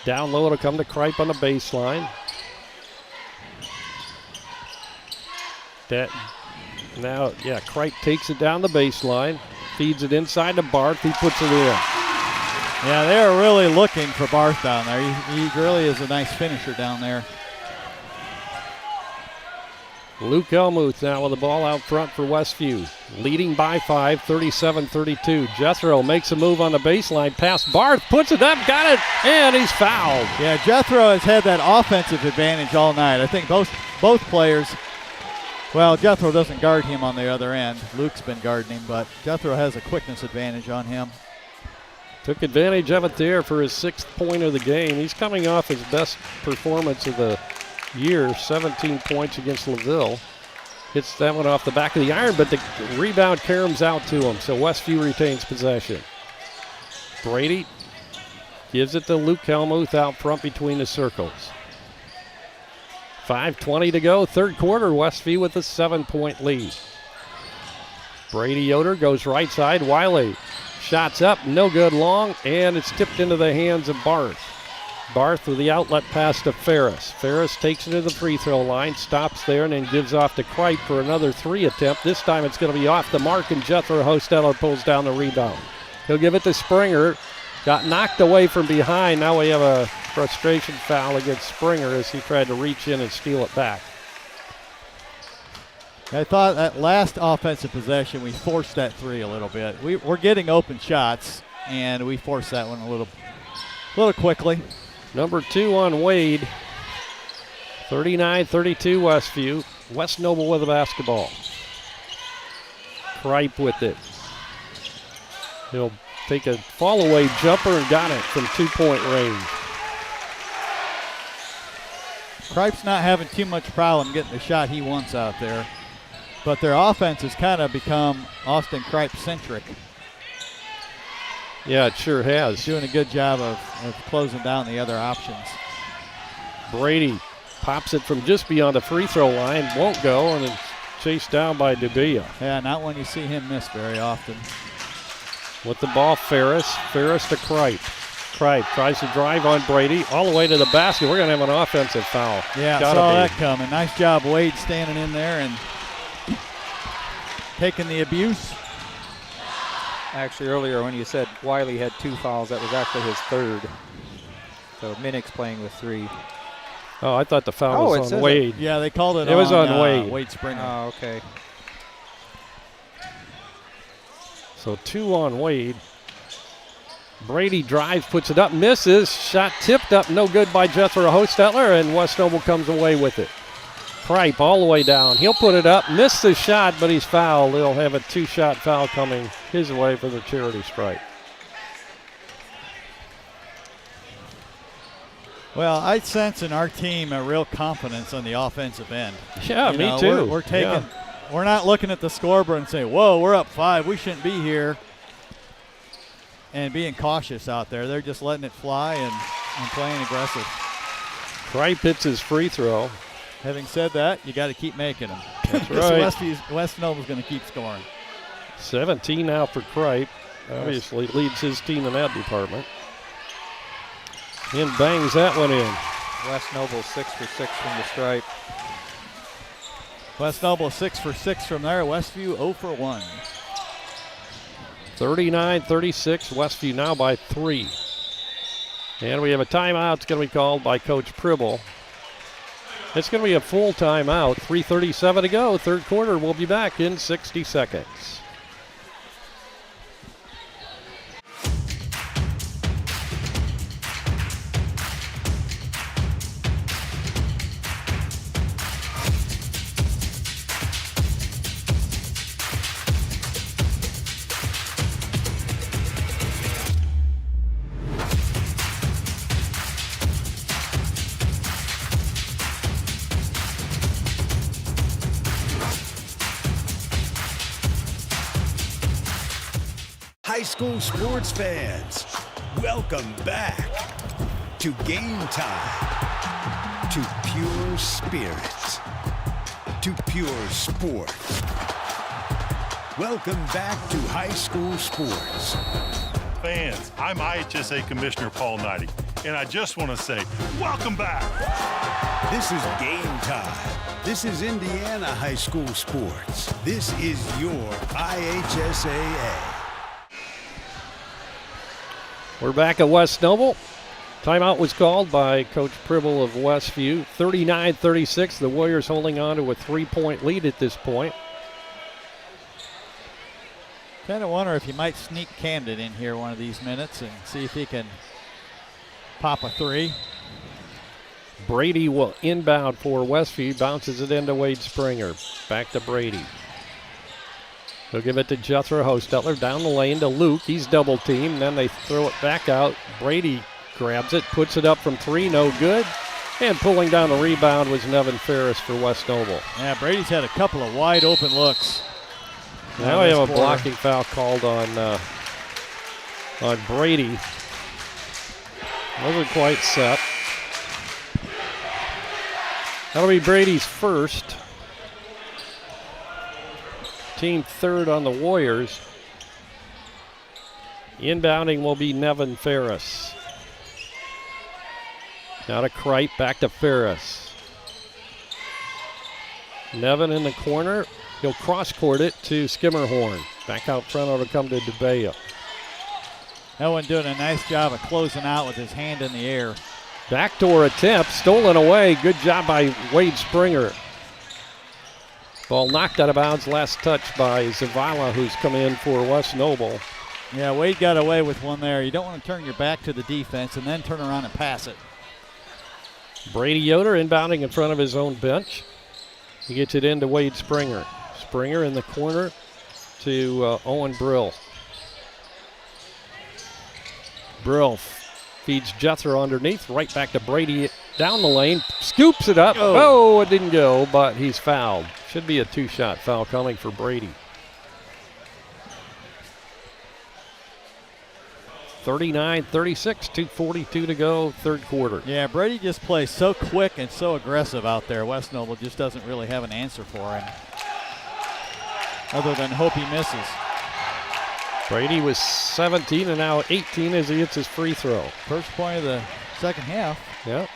Down low to come to Kripe on the baseline. Kripe takes it down the baseline. Feeds it inside to Barth. He puts it in. Yeah, they are really looking for Barth down there. He really is a nice finisher down there. Luke Helmuth now with the ball out front for Westview. Leading by 5, 37-32. Jethro makes a move on the baseline. Past Barth, puts it up, got it, and he's fouled. Yeah, Jethro has had that offensive advantage all night. I think both players. Well, Jethro doesn't guard him on the other end. Luke's been guarding him, but Jethro has a quickness advantage on him. Took advantage of it there for his 6th point of the game. He's coming off his best performance of the year, 17 points against LaVille. Hits that one off the back of the iron, but the rebound caroms out to him, so Westview retains possession. Brady gives it to Luke Helmuth out front between the circles. 5:20 to go, third quarter. Westview with a 7-point lead. Brady Yoder goes right side. Wiley shots up, no good long, and it's tipped into the hands of Barth. Barth with the outlet pass to Ferris. Ferris takes it to the free throw line, stops there, and then gives off to Kripe for another 3 attempt. This time it's going to be off the mark, and Jethro Hosteller pulls down the rebound. He'll give it to Springer. Got knocked away from behind. Now we have a frustration foul against Springer as he tried to reach in and steal it back. I thought that last offensive possession we forced that 3 a little bit. We're getting open shots, and we forced that one a little quickly. Number 2 on Wade. 39-32 Westview. West Noble with the basketball. Kripe with it. He'll take a fall-away jumper and got it from 2-point range. Kripe's not having too much problem getting the shot he wants out there, but their offense has kind of become Austin Kripe-centric. Yeah, it sure has. Doing a good job of closing down the other options. Brady pops it from just beyond the free throw line, won't go, and it's chased down by Dubia. Yeah, not when you see him miss very often. With the ball, Ferris. Ferris to Kripe. Kripe tries to drive on Brady all the way to the basket. We're going to have an offensive foul. Yeah, saw that coming. Nice job, Wade, standing in there and taking the abuse. Actually, earlier when you said Wiley had 2 fouls, that was actually his 3rd. So Minnick's playing with 3. Oh, I thought the foul was on Wade. Yeah, they called it It was on Wade. Wade Springer. Oh, okay. So 2 on Wade. Brady drives, puts it up, misses. Shot tipped up, no good by Jethro Hostetler, and West Noble comes away with it. Kripe all the way down. He'll put it up, missed the shot, but he's fouled. They'll have a 2-shot foul coming his way for the charity stripe. Well, I sense in our team a real confidence on the offensive end. Yeah, me too. We're taking, we're not looking at the scoreboard and saying, whoa, we're up 5. We shouldn't be here. And being cautious out there. They're just letting it fly and playing aggressive. Kripe hits his free throw. Having said that, you got to keep making them. That's right. West Noble's going to keep scoring. 17 now for Kripe. Obviously leads his team in that department. And bangs that one in. West Noble 6 for 6 from the stripe. West Noble 6 for 6 from there. Westview 0 for 1. 39-36, Westview now by 3. And we have a timeout. It's going to be called by Coach Pribble. It's going to be a full timeout. 3:37 to go. 3rd quarter. We'll be back in 60 seconds. High school sports fans, welcome back to Game Time, to pure spirits, to pure sports. Welcome back to high school sports. Fans, I'm IHSA Commissioner Paul Knighty, and I just want to say, welcome back. This is Game Time. This is Indiana high school sports. This is your IHSAA. We're back at West Noble. Timeout was called by Coach Pribble of Westview. 39-36, the Warriors holding on to a 3-point lead at this point. Kind of wonder if you might sneak Camden in here one of these minutes and see if he can pop a 3. Brady will inbound for Westview, bounces it into Wade Springer. Back to Brady. He'll give it to Jethro Hostetler down the lane to Luke. He's double teamed. Then they throw it back out. Brady grabs it, puts it up from 3, no good. And pulling down the rebound was Nevin Ferris for West Noble. Yeah, Brady's had a couple of wide open looks. Now we have a blocking foul called on Brady. Wasn't quite set. That'll be Brady's first. Team 3rd on the Warriors. Inbounding will be Nevin Ferris. Now to Kripe, back to Ferris. Nevin in the corner. He'll cross-court it to Skimmerhorn. Back out front, it'll come to DeBea. That one doing a nice job of closing out with his hand in the air. Backdoor attempt, stolen away. Good job by Wade Springer. Ball knocked out of bounds, last touch by Zavala, who's come in for West Noble. Yeah, Wade got away with one there. You don't want to turn your back to the defense and then turn around and pass it. Brady Yoder inbounding in front of his own bench. He gets it into Wade Springer. Springer in the corner to Owen Brill. Brill feeds Jethro underneath, right back to Brady down the lane, scoops it up. Oh, it didn't go, but he's fouled. Should be a 2-shot foul coming for Brady. 39-36, 2:42 to go, 3rd quarter. Yeah, Brady just plays so quick and so aggressive out there. West Noble just doesn't really have an answer for him, other than hope he misses. Brady was 17 and now 18 as he hits his free throw. First point of the second half. Yep.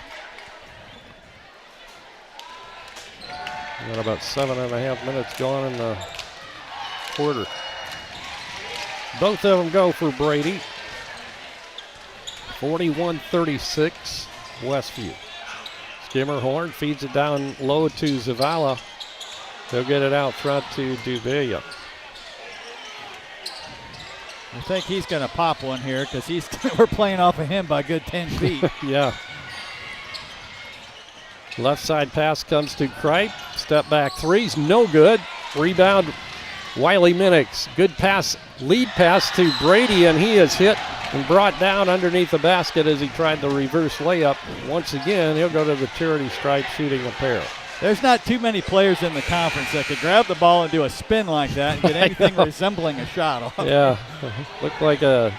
Got about 7.5 minutes gone in the quarter. Both of them go for Brady. 41-36, Westview. Skimmerhorn feeds it down low to Zavala. He'll get it out front to Dubilla. I think he's going to pop one here because we're playing off of him by a good 10 feet. Yeah. Left side pass comes to Kripe. Step back three's no good. Rebound, Wiley Minix. Good pass, lead pass to Brady, and he is hit and brought down underneath the basket as he tried the reverse layup. Once again, he'll go to the charity stripe shooting a pair. There's not too many players in the conference that could grab the ball and do a spin like that and get anything resembling a shot off. Yeah, looked like a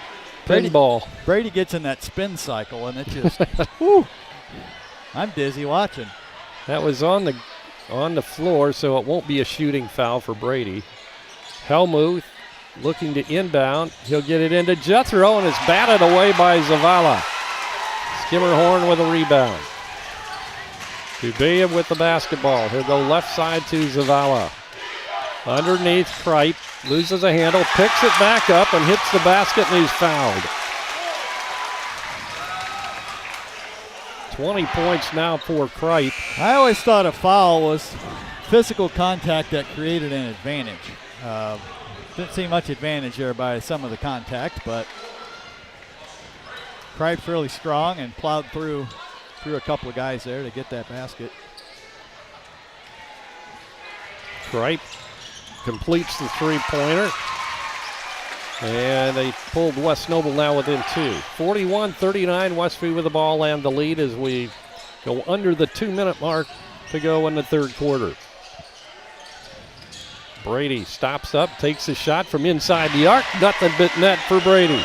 pinball. Brady gets in that spin cycle, and it just, whoo. I'm dizzy watching. That was on the floor, so it won't be a shooting foul for Brady. Helmuth looking to inbound. He'll get it into Jethro, and it's batted away by Zavala. Skimmerhorn with a rebound. Dubilla with the basketball. He'll go left side to Zavala. Underneath, Kripe loses a handle, picks it back up, and hits the basket, and he's fouled. 20 points now for Kripe. I always thought a foul was physical contact that created an advantage. Didn't see much advantage there by some of the contact, but Kripe's really strong and plowed through a couple of guys there to get that basket. Kripe completes the three-pointer. And they pulled West Noble now within 2. 41-39, Westview with the ball and the lead as we go under the 2-minute mark to go in the third quarter. Brady stops up, takes a shot from inside the arc. Nothing but net for Brady.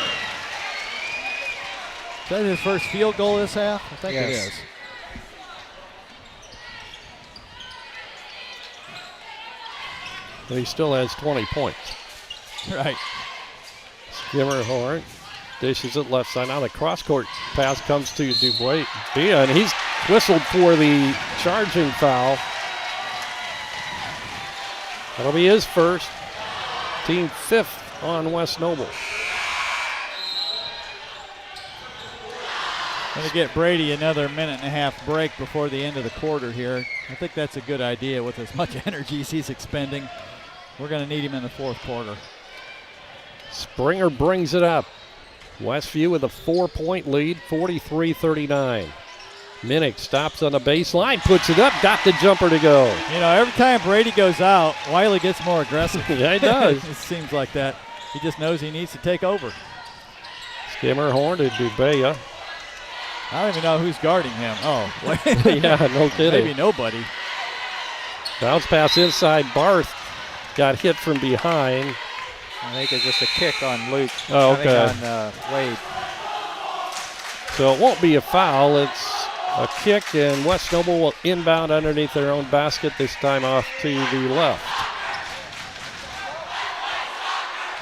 Is that his first field goal this half? I think it is. But he still has 20 points. Right. Skimmerhorn dishes it left side. Now the cross-court pass comes to Dubois, and he's whistled for the charging foul. That'll be his first. Team 5th on West Noble. Going to get Brady another minute-and-a-half break before the end of the quarter here. I think that's a good idea with as much energy as he's expending. We're going to need him in the fourth quarter. Springer brings it up. Westview with a 4-point lead, 43-39. Minnick stops on the baseline, puts it up, got the jumper to go. You know, every time Brady goes out, Wiley gets more aggressive. Yeah, he does. It seems like that. He just knows he needs to take over. Skimmerhorn to Dubilla. I don't even know who's guarding him. Oh, yeah, no kidding. Maybe nobody. Bounce pass inside. Barth got hit from behind. I think it's just a kick on Luke. Oh, okay. On Wade. So it won't be a foul. It's a kick, and West Noble will inbound underneath their own basket, this time off to the left.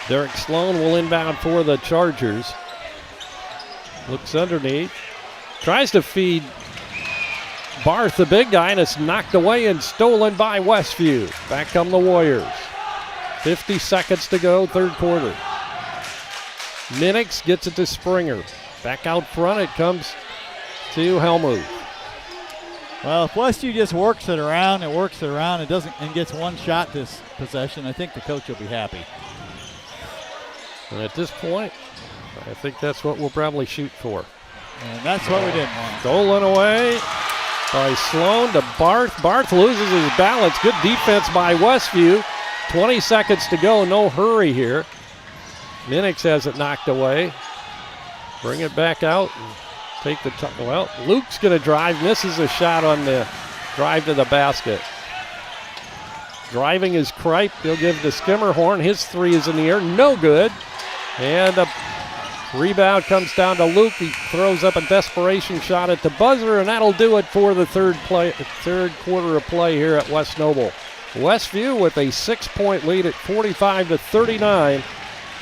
Derek Sloan will inbound for the Chargers. Looks underneath. Tries to feed Barth, the big guy, and it's knocked away and stolen by Westview. Back come the Warriors. 50 seconds to go, third quarter. Minix gets it to Springer. Back out front, it comes to Helmuth. Well, if Westview just works it around and gets one shot this possession, I think the coach will be happy. And at this point, I think that's what we'll probably shoot for. And that's what we didn't want. Stolen away by Sloan to Barth. Barth loses his balance. Good defense by Westview. 20 seconds to go, no hurry here. Minix has it knocked away. Bring it back out and take the top. Well, Luke's going to drive, misses a shot on the drive to the basket. Driving is Kripe. He'll give to Skimmerhorn. His three is in the air, no good. And a rebound comes down to Luke. He throws up a desperation shot at the buzzer, and that'll do it for the third quarter of play here at West Noble. Westview with a 6-point lead at 45-39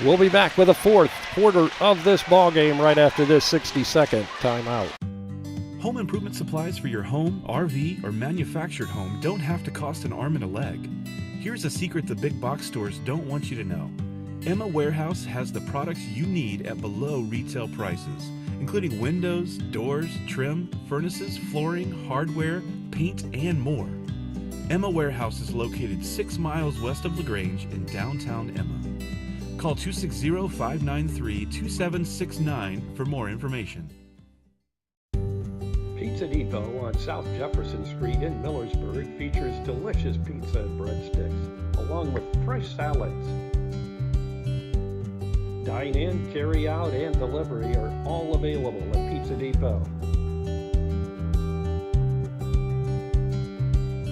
We'll be back with the fourth quarter of this ball game right after this 60-second timeout. Home improvement supplies for your home, RV, or manufactured home don't have to cost an arm and a leg. Here's a secret the big box stores don't want you to know. Emma Warehouse has the products you need at below retail prices, including windows, doors, trim, furnaces, flooring, hardware, paint, and more. Emma Warehouse is located 6 miles west of LaGrange in downtown Emma. Call 260-593-2769 for more information. Pizza Depot on South Jefferson Street in Millersburg features delicious pizza and breadsticks, along with fresh salads. Dine-in, carry-out, and delivery are all available at Pizza Depot.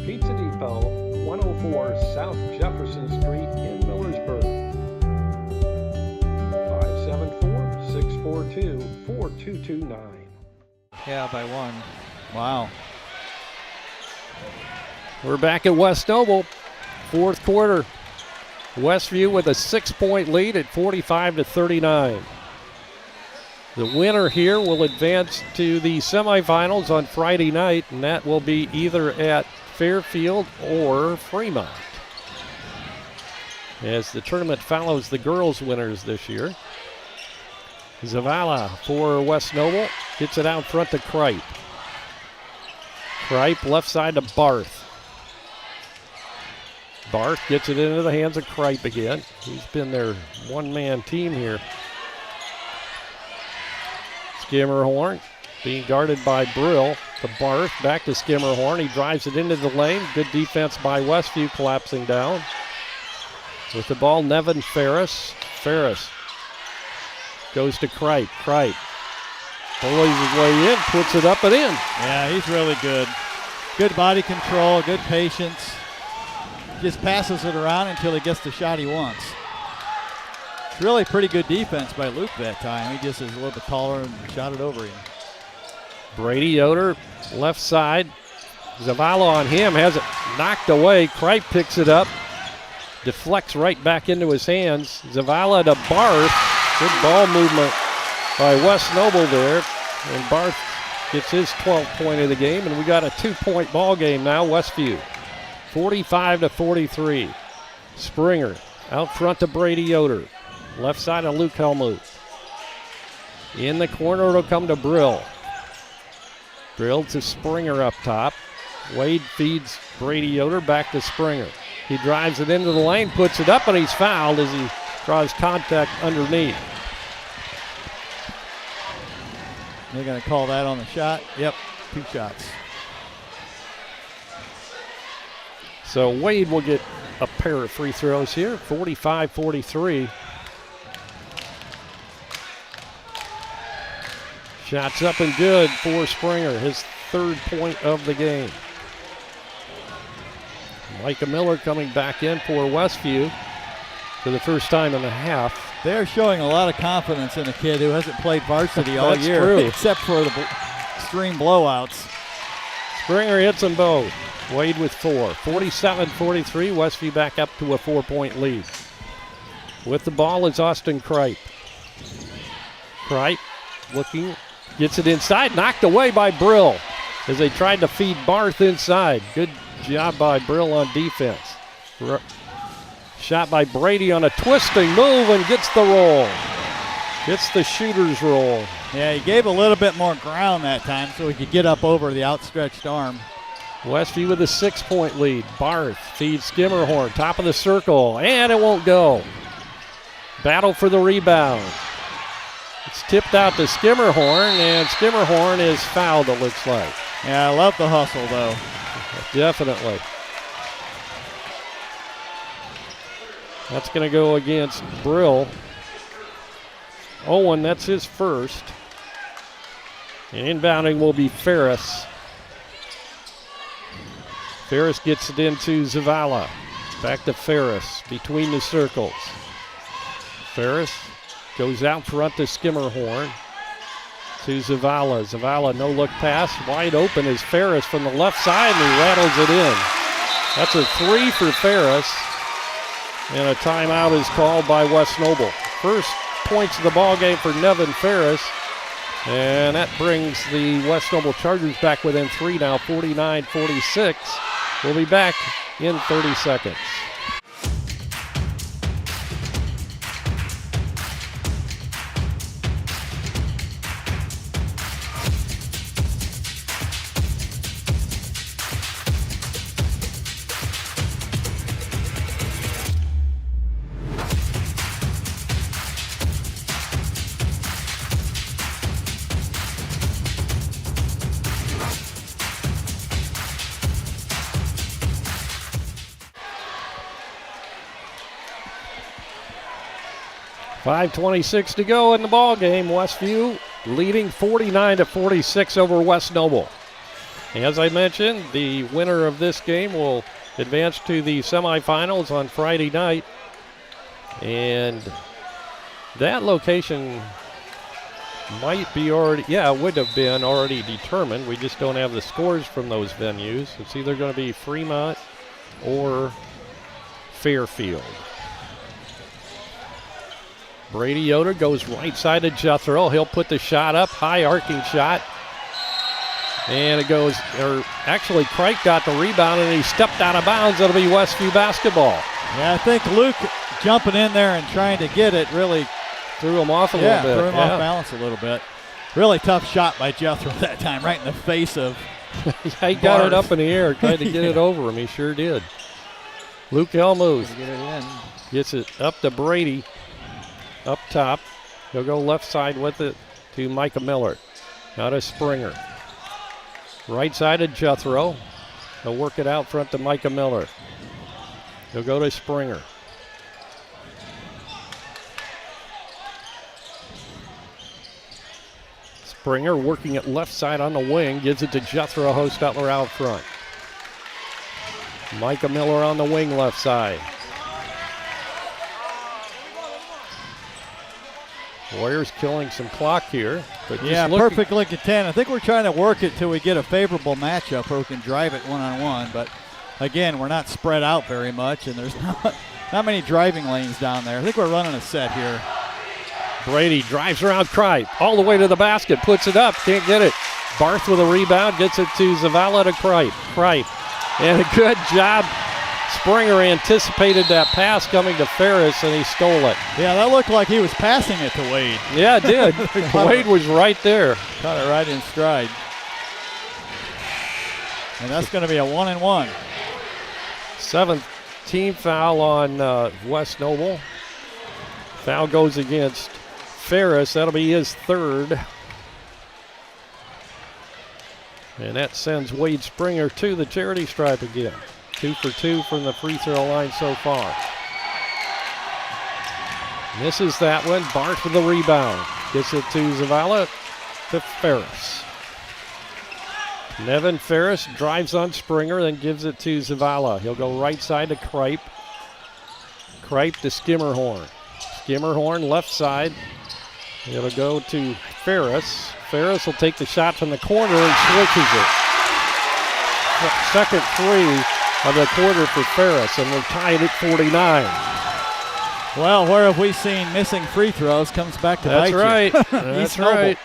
Pizza Depot, 104 South Jefferson Street in Millersburg. 574-642-4229. Yeah, by 1. Wow. We're back at West Noble, fourth quarter. Westview with a 6-point lead at 45-39. The winner here will advance to the semifinals on Friday night, and that will be either at Fairfield or Fremont, as the tournament follows the girls' winners this year. Zavala for West Noble gets it out front to Kripe. Kripe left side to Barth. Barth gets it into the hands of Kripe again. He's been their one-man team here. Skimmerhorn being guarded by Brill. To Barth, back to Skimmerhorn. He drives it into the lane. Good defense by Westview, collapsing down. With the ball, Nevin Ferris. Ferris goes to Kripe. Kripe pulls his way in, puts it up and in. Yeah, he's really good. Good body control, good patience. Just passes it around until he gets the shot he wants. It's really pretty good defense by Luke that time. He just is a little bit taller and shot it over him. Brady Yoder, left side. Zavala on him, has it knocked away. Kripe picks it up, deflects right back into his hands. Zavala to Barth. Good ball movement by West Noble there. And Barth gets his 12th point of the game, and we got a 2-point ball game now, Westview. 45-43. Springer out front to Brady Yoder. Left side of Luke Helmuth. In the corner it'll come to Brill. Brill to Springer up top. Wade feeds Brady Yoder back to Springer. He drives it into the lane, puts it up, and he's fouled as he draws contact underneath. They're going to call that on the shot. Yep, 2 shots. So Wade will get a pair of free throws here, 45-43. Shots up and good for Springer, his 3rd point of the game. Micah Miller coming back in for Westview for the first time in a half. They're showing a lot of confidence in a kid who hasn't played varsity all year, true. except for the extreme blowouts. Springer hits them both. Wade with 4. 47-43, Westview back up to a 4-point lead. With the ball is Austin Kripe. Kripe looking, gets it inside, knocked away by Brill as they tried to feed Barth inside. Good job by Brill on defense. Shot by Brady on a twisting move and gets the roll. Gets the shooter's roll. Yeah, he gave a little bit more ground that time so he could get up over the outstretched arm. Westview with a 6-point lead. Barth feeds Skimmerhorn, top of the circle, and it won't go. Battle for the rebound. It's tipped out to Skimmerhorn, and Skimmerhorn is fouled, it looks like. Yeah, I love the hustle, though. Definitely. That's going to go against Brill. Owen, that's his first. And inbounding will be Ferris. Ferris gets it into Zavala. Back to Ferris between the circles. Ferris goes out front to Skimmerhorn. To Zavala. Zavala, no look pass. Wide open is Ferris from the left side, and he rattles it in. That's a 3 for Ferris. And a timeout is called by West Noble. first points of the ball game for Nevin Ferris. And that brings the West Noble Chargers back within 3 now, 49-46. We'll be back in 30 seconds. .5:26 to go in the ball game. Westview leading 49-46 over West Noble. As I mentioned, the winner of this game will advance to the semifinals on Friday night. And that location might be already, would have been already determined. We just don't have the scores from those venues. It's either going to be Fremont or Fairfield. Brady Yoder goes right side to Jethro. He'll put the shot up, high arcing shot. And it goes, or actually Craig got the rebound and he stepped out of bounds. It'll be Westview basketball. Yeah, I think Luke jumping in there and trying to get it really threw him off a little bit. Threw him off balance a little bit. Really tough shot by Jethro that time, right in the face of he got it up in the air, tried to get it over him. He sure did. Luke Elmuth gets it up to Brady. Up top, he'll go left side with it to Micah Miller. Now to Springer. Right side to Jethro. He'll work it out front to Micah Miller. He'll go to Springer. Springer working it left side on the wing, gives it to Jethro Hostetler out front. Micah Miller on the wing left side. Warriors killing some clock here. But perfect look at 10. I think we're trying to work it till we get a favorable matchup where we can drive it one-on-one. But again, we're not spread out very much, and there's not many driving lanes down there. I think we're running a set here. Brady drives around Kripe all the way to the basket, puts it up, can't get it. Barth with a rebound, gets it to Zavala to Kripe. And a good job. Springer anticipated that pass coming to Ferris, and he stole it. Yeah, that looked like he was passing it to Wade. Yeah, it did. Wade was right there. Caught it right in stride. And that's going to be a 1-and-1. 7th team foul on West Noble. Foul goes against Ferris. That'll be his third. And that sends Wade Springer to the charity stripe again. 2 for 2 from the free throw line so far. Misses that one. Barth with the rebound. Gets it to Zavala to Ferris. Nevin Ferris drives on Springer, then gives it to Zavala. He'll go right side to Kripe. Kripe to Skimmerhorn. Skimmerhorn left side. It'll go to Ferris. Ferris will take the shot from the corner and switches it. Second three of the quarter for Ferris, and we're tied at 49. Well, where have we seen missing free throws comes back to bite you. That's right. That's right.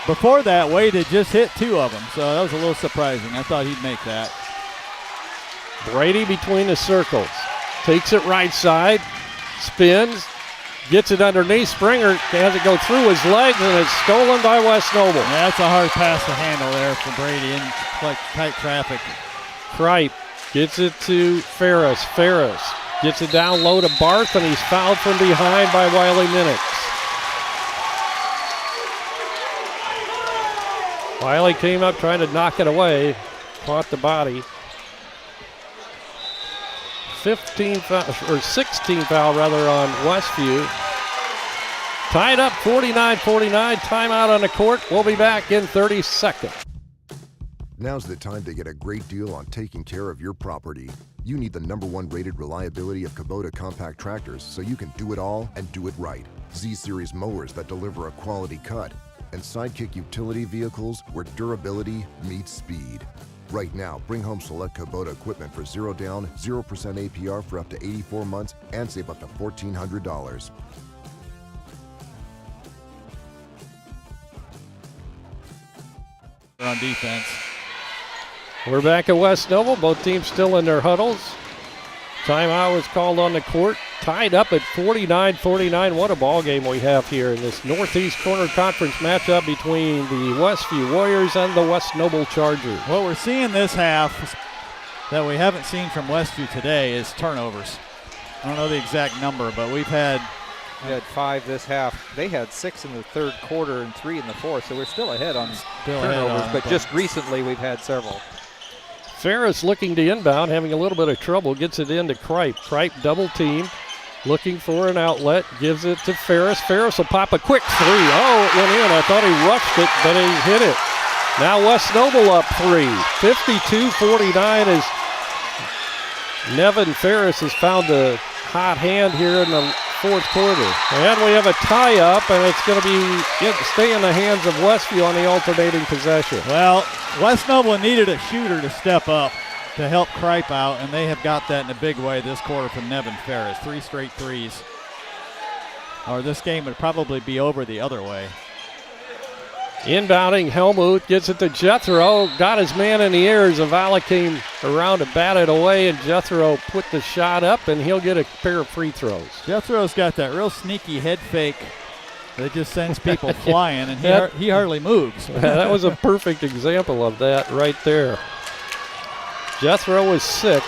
Before that, Wade had just hit 2 of them, so that was a little surprising. I thought he'd make that. Brady between the circles. Takes it right side, spins, gets it underneath. Springer has it go through his legs, and it's stolen by West Noble. Yeah, that's a hard pass to handle there for Brady in tight traffic. Kripe gets it to Ferris. Ferris gets it down low to Barth, and he's fouled from behind by Wiley Minix. Wiley came up trying to knock it away, caught the body. 16 foul rather on Westview. Tied up 49-49, timeout on the court. We'll be back in 30 seconds. Now's the time to get a great deal on taking care of your property. You need the #1 rated reliability of Kubota compact tractors so you can do it all and do it right. Z-Series mowers that deliver a quality cut, and Sidekick utility vehicles where durability meets speed. Right now, bring home select Kubota equipment for 0 down, 0% APR for up to 84 months and save up to $1,400. On defense. We're back at West Noble. Both teams still in their huddles. Timeout was called on the court. Tied up at 49-49. What a ball game we have here in this Northeast Corner Conference matchup between the Westview Warriors and the West Noble Chargers. What we're seeing this half that we haven't seen from Westview today is turnovers. I don't know the exact number, but we had 5 this half. They had 6 in the third quarter and 3 in the fourth, so we're still ahead on turnovers, but just recently we've had several. Ferris looking to inbound, having a little bit of trouble, gets it into Kripe. Kripe double teamed, looking for an outlet, gives it to Ferris. Ferris will pop a quick 3. Oh, it went in. I thought he rushed it, but he hit it. Now West Noble up 3. 52-49 as Nevin Ferris has found a hot hand here in the fourth quarter. And we have a tie-up, and it's going to stay in the hands of Westview on the alternating possession. Well, West Noble needed a shooter to step up to help Kripe out, and they have got that in a big way this quarter from Nevin Ferris. 3 straight threes. Or this game would probably be over the other way. Inbounding, Helmuth gets it to Jethro. Got his man in the air. Zavala came around to bat it away, and Jethro put the shot up, and he'll get a pair of free throws. Jethro's got that real sneaky head fake that just sends people flying, and he hardly moves. That was a perfect example of that right there. Jethro was 6,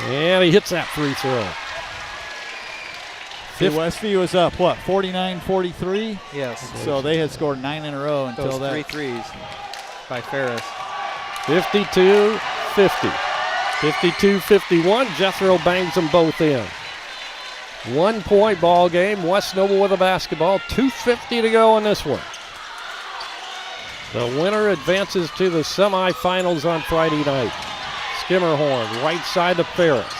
and he hits that free throw. Westview is up, 49-43? Yes. So they had scored 9 in a row until those that. 3 threes by Ferris. 52-50. 52-51. Jethro bangs them both in. 1-point ball game. West Noble with a basketball. 2:50 to go in this one. The winner advances to the semifinals on Friday night. Skimmerhorn, right side to Ferris.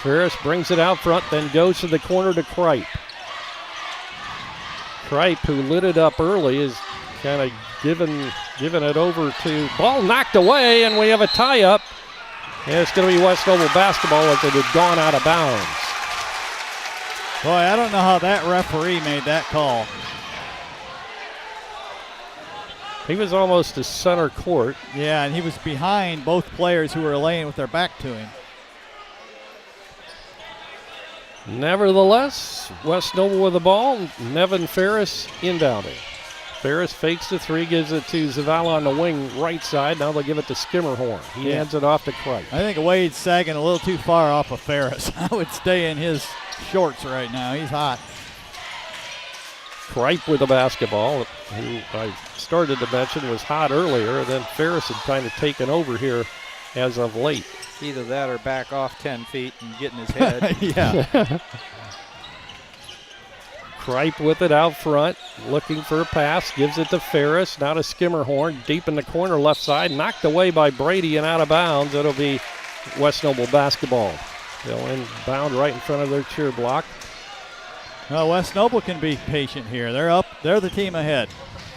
Ferris brings it out front, then goes to the corner to Kripe. Kripe, who lit it up early, is kind of giving it over to, ball knocked away, and we have a tie-up. And it's going to be West Noble basketball as it had gone out of bounds. Boy, I don't know how that referee made that call. He was almost to center court. Yeah, and he was behind both players who were laying with their back to him. Nevertheless, West Noble with the ball. Nevin Ferris inbounding. Ferris fakes the 3, gives it to Zavala on the wing right side. Now they'll give it to Skimmerhorn. He hands it off to Kripe. I think Wade's sagging a little too far off of Ferris. I would stay in his shorts right now. He's hot. Kripe with the basketball, who I started to mention was hot earlier, and then Ferris had kind of taken over here as of late. Either that or back off 10 feet and get in his head. Yeah. Kripe with it out front, looking for a pass, gives it to Ferris, now to Skimmerhorn, deep in the corner left side, knocked away by Brady and out of bounds. It'll be West Noble basketball. They'll inbound right in front of their cheer block. Well, West Noble can be patient here. They're up. They're the team ahead.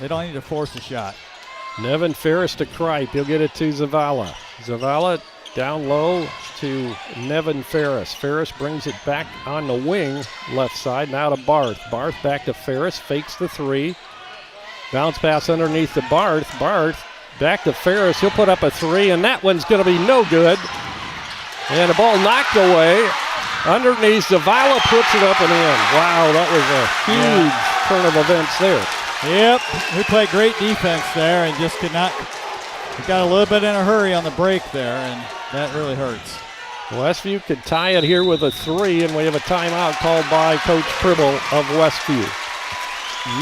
They don't need to force a shot. Nevin Ferris to Kripe. He'll get it to Zavala. Zavala down low to Nevin Ferris. Ferris brings it back on the wing, left side, now to Barth. Barth back to Ferris, fakes the 3. Bounce pass underneath to Barth. Barth back to Ferris. He'll put up a 3, and that one's going to be no good. And the ball knocked away. Underneath, Zavala puts it up and in. Wow, that was a huge turn of events there. Yep, we played great defense there and just could not. We got a little bit in a hurry on the break there, and that really hurts. Westview could tie it here with a 3, and we have a timeout called by Coach Pribble of Westview.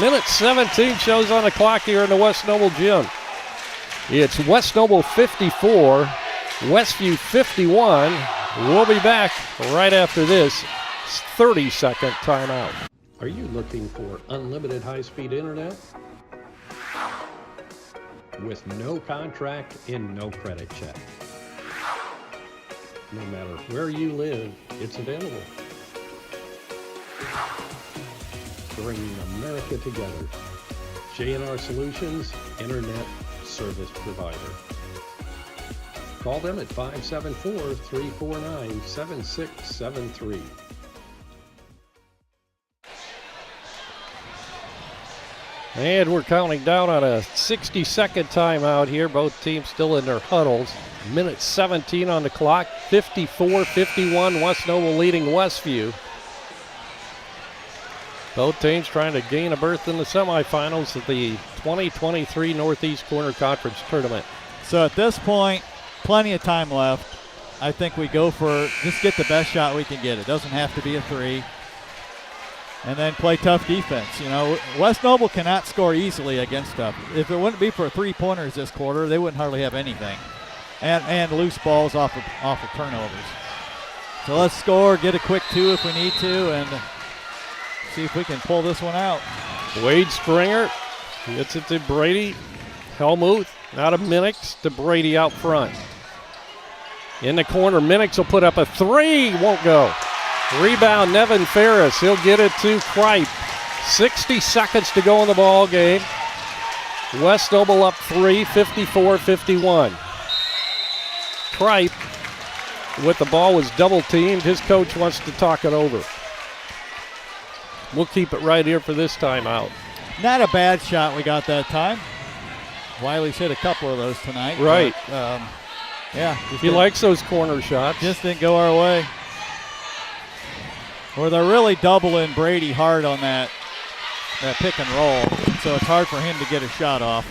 Minute 17 shows on the clock here in the West Noble gym. It's West Noble 54, Westview 51. We'll be back right after this 30-second timeout. Are you looking for unlimited high-speed internet? With no contract and no credit check. No matter where you live, it's available. Bringing America together. J&R Solutions, Internet service provider. Call them at 574-349-7673. And we're counting down on a 60-second timeout here. Both teams still in their huddles. Minute 17 on the clock. 54-51, West Noble leading Westview. Both teams trying to gain a berth in the semifinals of the 2023 Northeast Corner Conference Tournament. So at this point, plenty of time left. I think we go for just get the best shot we can get. It doesn't have to be a three. And then play tough defense. You know, West Noble cannot score easily against tough. If it wouldn't be for three-pointers this quarter, they wouldn't hardly have anything. And loose balls off of turnovers. So let's score, get a quick two if we need to, and see if we can pull this one out. Wade Springer gets it to Brady. Helmuth out of Minix to Brady out front. In the corner, Minix will put up a three, won't go. Rebound, Nevin Ferris. He'll get it to Kripe. 60 seconds to go in the ball game. West Noble up 3, 54-51. Kripe with the ball was double teamed. His coach wants to talk it over. We'll keep it right here for this timeout. Not a bad shot we got that time. Wiley's hit a couple of those tonight. Right. But, yeah. He likes those corner shots. Just didn't go our way. Or they're really doubling Brady hard on that pick and roll, so it's hard for him to get a shot off.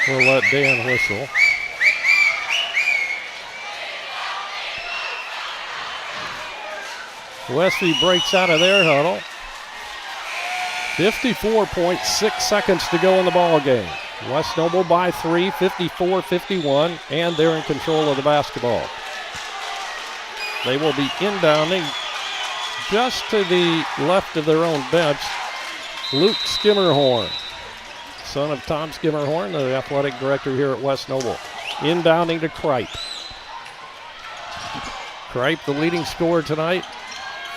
We'll let Dan whistle. Westview breaks out of their huddle. 54.6 seconds to go in the ball game. West Noble by 3, 54-51, and they're in control of the basketball. They will be inbounding just to the left of their own bench. Luke Skimmerhorn, son of Tom Skimmerhorn, the athletic director here at West Noble. Inbounding to Kripe. Kripe, the leading scorer tonight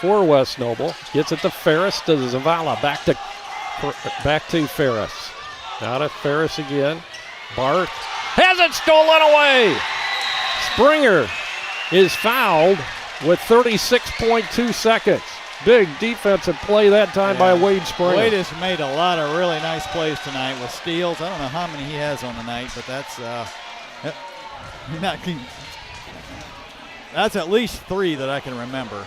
for West Noble. Gets it to Ferris, to Zavala, back to Ferris. Now to Ferris again. Barth has it stolen away. Springer is fouled with 36.2 seconds. Big defensive play that time by Wade Springer. Wade has made a lot of really nice plays tonight with steals. I don't know how many he has on the night, but that's at least 3 that I can remember.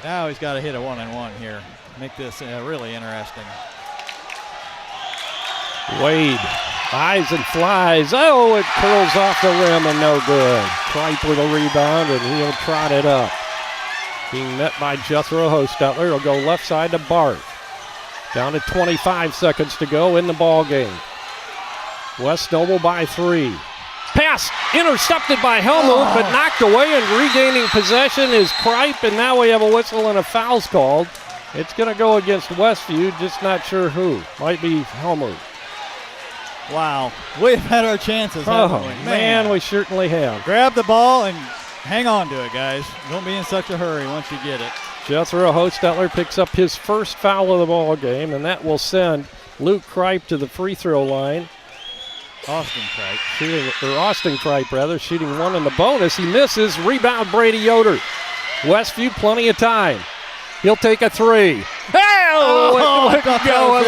Now he's got to hit a 1-and-1 here. Make this really interesting. Wade eyes and flies. Oh, it curls off the rim and no good. Kripe with a rebound, and he'll trot it up. Being met by Jethro Hostetler. He'll go left side to Barth. Down to 25 seconds to go in the ball game. West Noble by 3. Pass intercepted by Helmuth, but knocked away, and regaining possession is Kripe, and now we have a whistle and a foul's called. It's going to go against Westview, just not sure who. Might be Helmuth. Wow, we've had our chances, haven't we? Man, we certainly have. Grab the ball and hang on to it, guys. Don't be in such a hurry once you get it. Jethro Hostetler picks up his first foul of the ball game, and that will send Luke Kripe to the free throw line. Austin Kripe, shooting one in the bonus. He misses. Rebound, Brady Yoder. Westview, plenty of time. He'll take a 3. It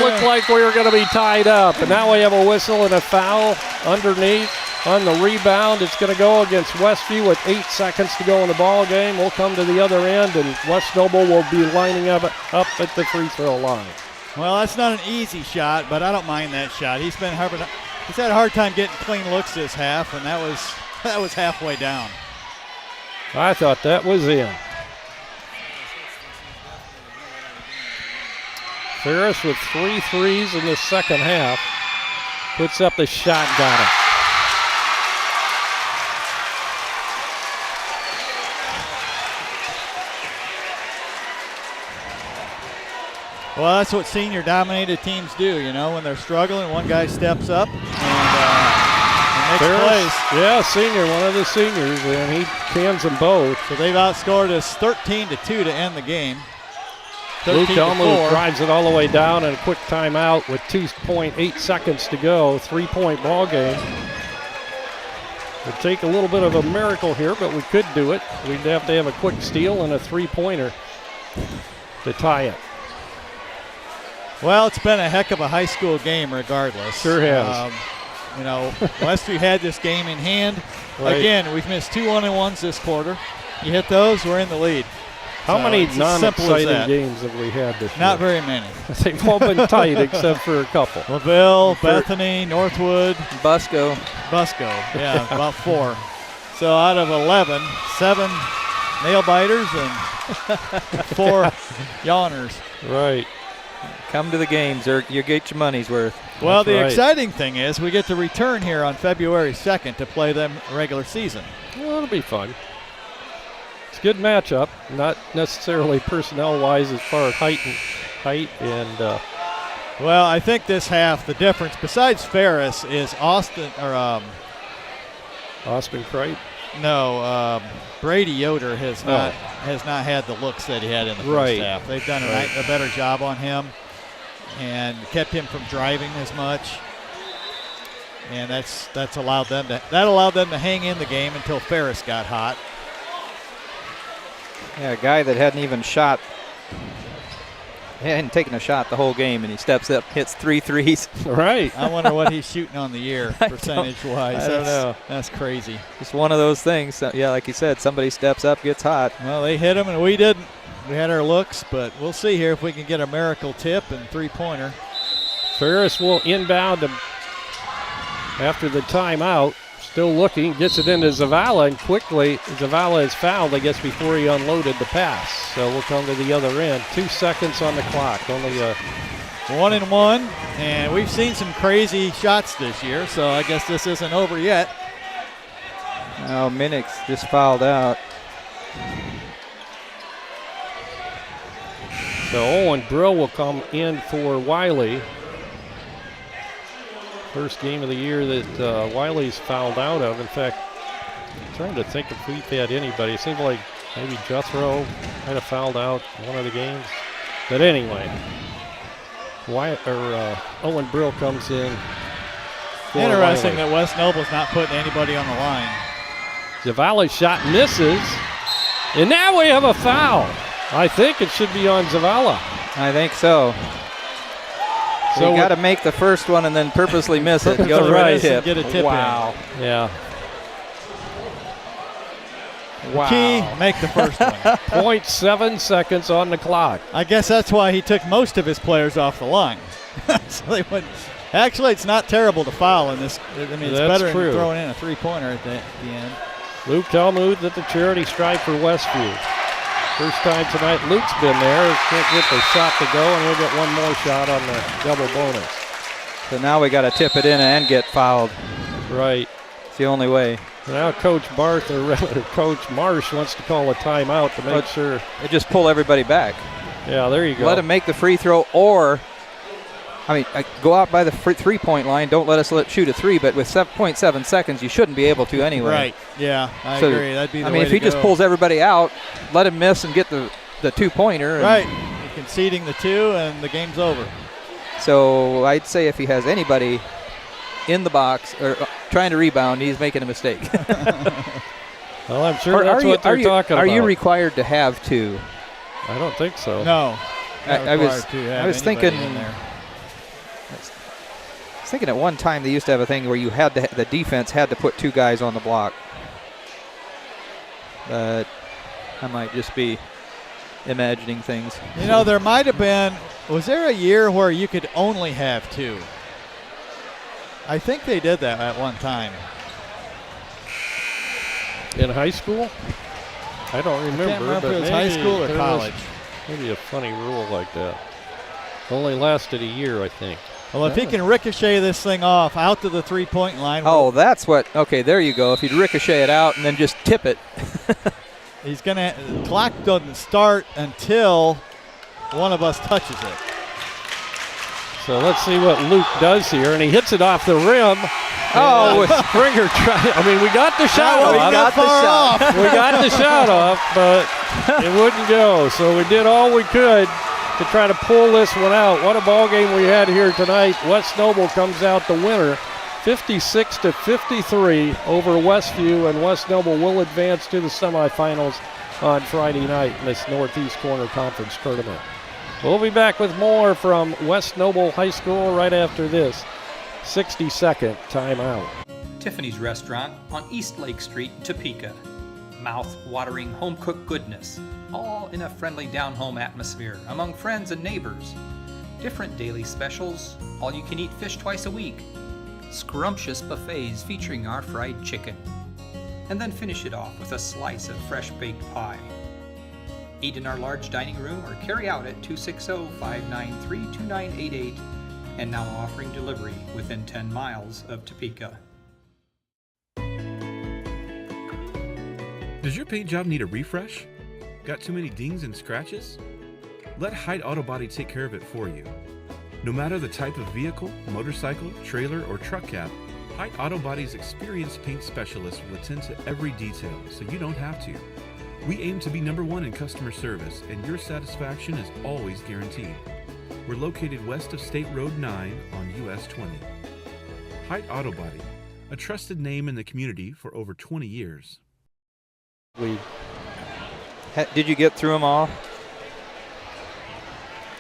looked like we were going to be tied up. And now we have a whistle and a foul underneath on the rebound. It's going to go against Westview with 8 seconds to go in the ball game. We'll come to the other end, and West Noble will be lining up at the free throw line. Well, that's not an easy shot, but I don't mind that shot. He's had a hard time getting clean looks this half, and that was halfway down. I thought that was in. Ferris with 3 threes in the second half. Puts up the shot, got it. Well, that's what senior-dominated teams do, you know. When they're struggling, one guy steps up and makes Ferris, plays. yeah, senior, one of the seniors, and he cans them both. So they've outscored us 13-2 to end the game. Luke 13-4. Elmuth drives it all the way down and a quick timeout with 2.8 seconds to go. 3-point ball game. It'd take a little bit of a miracle here, but we could do it. We'd have to have a quick steal and a three-pointer to tie it. Well, it's been a heck of a high school game regardless. Sure has. Westview had this game in hand. Right. Again, we've missed 2 1-and-1s this quarter. You hit those, we're in the lead. How many it's as simple as non-exciting that. games have we had this year? Not very many. They've all been tight except for a couple. LaVille, Bethany, Northwood. Busco, yeah, about 4. So out of 11, 7 nail biters and 4 yawners. Right. come to the games. You get your money's worth. Well, That's right. exciting thing is we get to return here on February 2nd to play them regular season. Well, it'll be fun. It's a good matchup, not necessarily personnel-wise as far as height and well, I think this half, the difference, besides Ferris, is Austin Crate? No, Brady Yoder has not had the looks that he had in the first half. They've done a better job on him and kept him from driving as much. And that allowed them to hang in the game until Ferris got hot. Yeah, a guy that hadn't even shot. He hadn't taken a shot the whole game, and he steps up, hits 3 threes. Right. I wonder what he's shooting on the year, percentage-wise. I don't know. That's crazy. Just one of those things. Yeah, like you said, somebody steps up, gets hot. Well, they hit him, and we didn't. We had our looks, but we'll see here if we can get a miracle tip and three-pointer. Ferris will inbound him after the timeout. Still looking, gets it into Zavala, and quickly Zavala is fouled, I guess, before he unloaded the pass. So we'll come to the other end. 2 seconds on the clock. Only 1-and-1, and we've seen some crazy shots this year, so I guess this isn't over yet. Oh, Minix just fouled out. So Owen Brill will come in for Wiley. First game of the year that Wiley's fouled out of. In fact, I'm trying to think if we've had anybody. It seems like maybe Jethro might have fouled out in one of the games. But anyway, Owen Brill comes in for Interesting Wiley. that West Noble's not putting anybody on the line. Zavala's shot misses. And now we have a foul. I think it should be on Zavala. I think so. So you got to make the first one and then purposely miss it. Go right tip. Get a tip wow. in. Yeah. Wow. Key, make the first one. 0.7 seconds on the clock. I guess that's why he took most of his players off the line. So they wouldn't. Actually, it's not terrible to foul in this. I mean, it's better than throwing in a three-pointer at the end. Luke Talmuth at the charity stripe for Westview. First time tonight Luke's been there. Can't get the shot to go, and he'll get one more shot on the double bonus. So now we got to tip it in and get fouled. Right. It's the only way. Now Coach Barth, or rather Coach Marsh, wants to call a timeout to make sure. They just pull everybody back. Yeah, there you go. Let him make the free throw, or, go out by the three-point line. Don't let us shoot a three, but with 7.7 seconds, you shouldn't be able to anyway. Right, yeah, I agree. That'd be the way if he just pulls everybody out, let him miss and get the two-pointer. Right, you're conceding the two, and the game's over. So I'd say if he has anybody in the box or trying to rebound, he's making a mistake. Well, I'm sure that's what they're talking about. Are you required to have two? I don't think so. No. I was thinking. In there. I was thinking at one time they used to have a thing where you had to, the defense had to put two guys on the block. But I might just be imagining things. You know, there might have been, was there a year where you could only have two? I think they did that at one time. In high school? I don't remember. I can't remember but if it was maybe high school or there college. Was maybe a funny rule like that. Only lasted a year, I think. Well, if he can ricochet this thing off out to the three-point line. Oh, that's what. Okay, there you go. If he'd ricochet it out and then just tip it. He's going to, the clock doesn't start until one of us touches it. So let's see what Luke does here, and he hits it off the rim. Oh, Springer tried. I mean, we got the shot off. We got the shot off, but it wouldn't go. So we did all we could to try to pull this one out. What a ball game we had here tonight. West Noble comes out the winner, 56-53 over Westview, and West Noble will advance to the semifinals on Friday night in this Northeast Corner Conference tournament. We'll be back with more from West Noble High School right after this 60-second timeout. Tiffany's Restaurant on East Lake Street, Topeka. Mouth-watering home-cooked goodness, all in a friendly down-home atmosphere among friends and neighbors. Different daily specials, all-you-can-eat fish twice a week. Scrumptious buffets featuring our fried chicken. And then finish it off with a slice of fresh-baked pie. Eat in our large dining room or carry out at 260-593-2988, and now offering delivery within 10 miles of Topeka. Does your paint job need a refresh? Got too many dings and scratches? Let Hyde Auto Body take care of it for you. No matter the type of vehicle, motorcycle, trailer, or truck cab, Hyde Auto Body's experienced paint specialists will attend to every detail, so you don't have to. We aim to be #1 in customer service, and your satisfaction is always guaranteed. We're located west of State Road 9 on US 20. Hyde Auto Body, a trusted name in the community for over 20 years. Did you get through them all?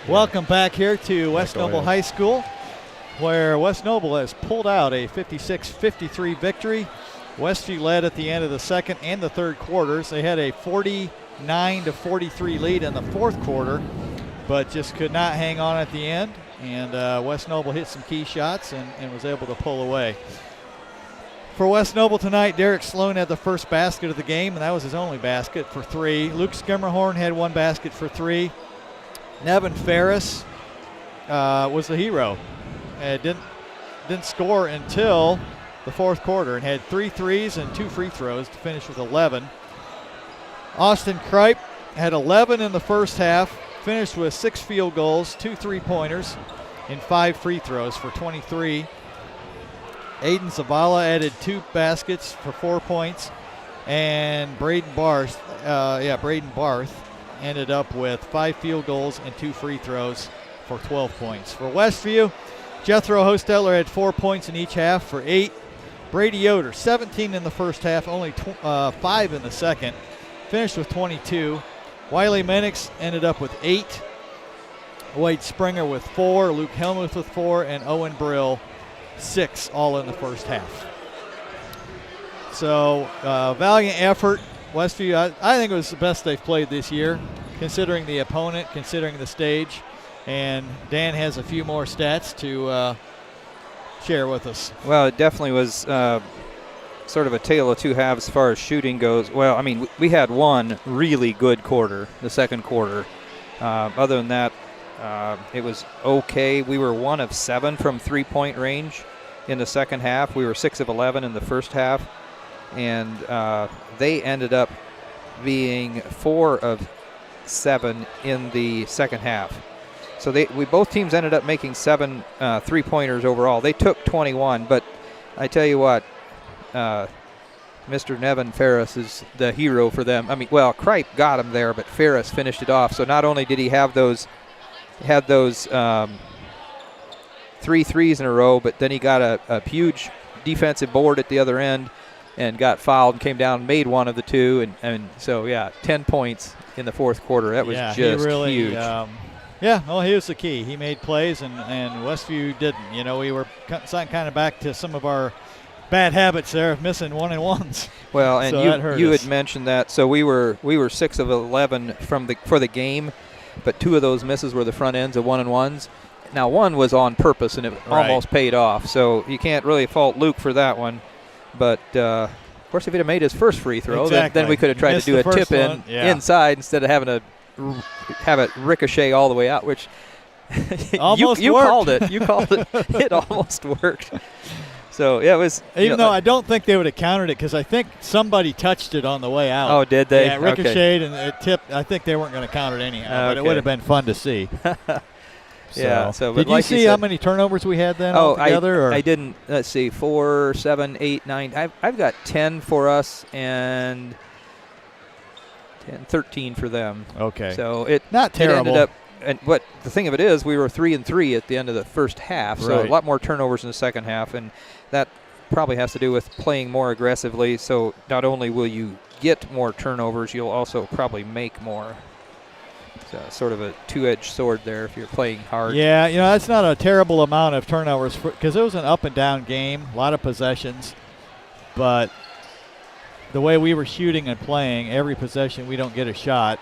Welcome back here to West Noble High School, where West Noble has pulled out a 56-53 victory. Westview led at the end of the second and the third quarters. They had a 49-43 lead in the fourth quarter, but just could not hang on at the end. And West Noble hit some key shots and was able to pull away. For West Noble tonight, Derek Sloan had the first basket of the game, and that was his only basket for 3. Luke Skimmerhorn had 1 basket for 3. Nevin Ferris was the hero. Didn't score until the fourth quarter and had 3 threes and 2 free throws to finish with 11. Austin Kripe had 11 in the first half, finished with 6 field goals, 2 3-pointers, and 5 free throws for 23. Aiden Zavala added 2 baskets for 4 points, and Braden Barth ended up with 5 field goals and 2 free throws for 12 points. For Westview, Jethro Hostetler had 4 points in each half for 8. Brady Yoder, 17 in the first half, only 5 in the second, finished with 22. Wiley Minix ended up with 8. Wade Springer with 4, Luke Helmuth with 4, and Owen Brill 6, all in the first half. So valiant effort. Westview, I think it was the best they've played this year, considering the opponent, considering the stage. And Dan has a few more stats to share with us. Well, it definitely was sort of a tale of two halves as far as shooting goes. Well, I mean, we had one really good quarter, the second quarter. Other than that, it was okay. We were 1 of 7 from three-point range in the second half. We were 6 of 11 in the first half. And they ended up being 4 of 7 in the second half. So both teams ended up making 7 three-pointers overall. They took 21, but I tell you what, Mr. Nevin Ferris is the hero for them. I mean, well, Kripe got him there, but Ferris finished it off. So not only did he have those 3 threes in a row, but then he got a huge defensive board at the other end and got fouled and came down and made one of the 2. And so, yeah, 10 points in the fourth quarter. That was just huge. Well, he was the key. He made plays, and Westview didn't. You know, we were kind of back to some of our bad habits there of missing 1-and-1s. Well, and so you had mentioned that. So we were 6 of 11 for the game, but 2 of those misses were the front ends of 1-and-1s. Now, one was on purpose, and it almost paid off. So you can't really fault Luke for that one. But, of course, if he'd have made his first free throw, then we could have tried to do a tip-in inside instead of having to have it ricochet all the way out, which you called it. You called it. It almost worked. So, yeah, it was. Even though I don't think they would have countered it because I think somebody touched it on the way out. Oh, did they? Yeah, it ricocheted and it tipped. I think they weren't going to count it anyhow, but it would have been fun to see. Yeah. So, did you see how many turnovers we had then altogether? I didn't. Let's see, 4, 7, 8, 9. I've got 10 for us and 13 for them. Okay. So it not terrible. It ended up, but the thing of it is, we were 3-3 at the end of the first half. So a lot more turnovers in the second half, and that probably has to do with playing more aggressively. So not only will you get more turnovers, you'll also probably make more. So sort of a two-edged sword there if you're playing hard. Yeah, that's not a terrible amount of turnovers because it was an up-and-down game, a lot of possessions. But the way we were shooting and playing, every possession we don't get a shot.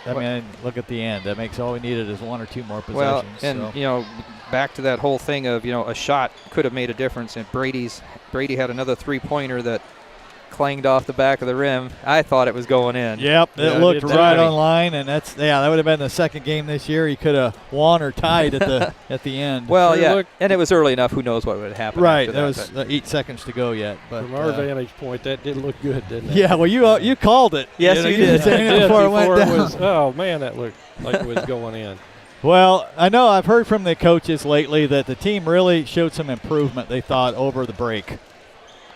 I mean, look at the end. That makes all we needed is 1 or 2 more possessions. Well, and, back to that whole thing of, a shot could have made a difference. And Brady had another three-pointer that clanged off the back of the rim. I thought it was going in. Yep, it looked right on line, and that would have been the second game this year. He could have won or tied at the end. Well, and it was early enough. Who knows what would happen? Right, there was 8 seconds to go yet. But from our vantage point, that did look good, didn't it? Yeah, well, you called it. Yes, you did. Before it went down. Oh man, that looked like it was going in. Well, I know I've heard from the coaches lately that the team really showed some improvement, they thought, over the break.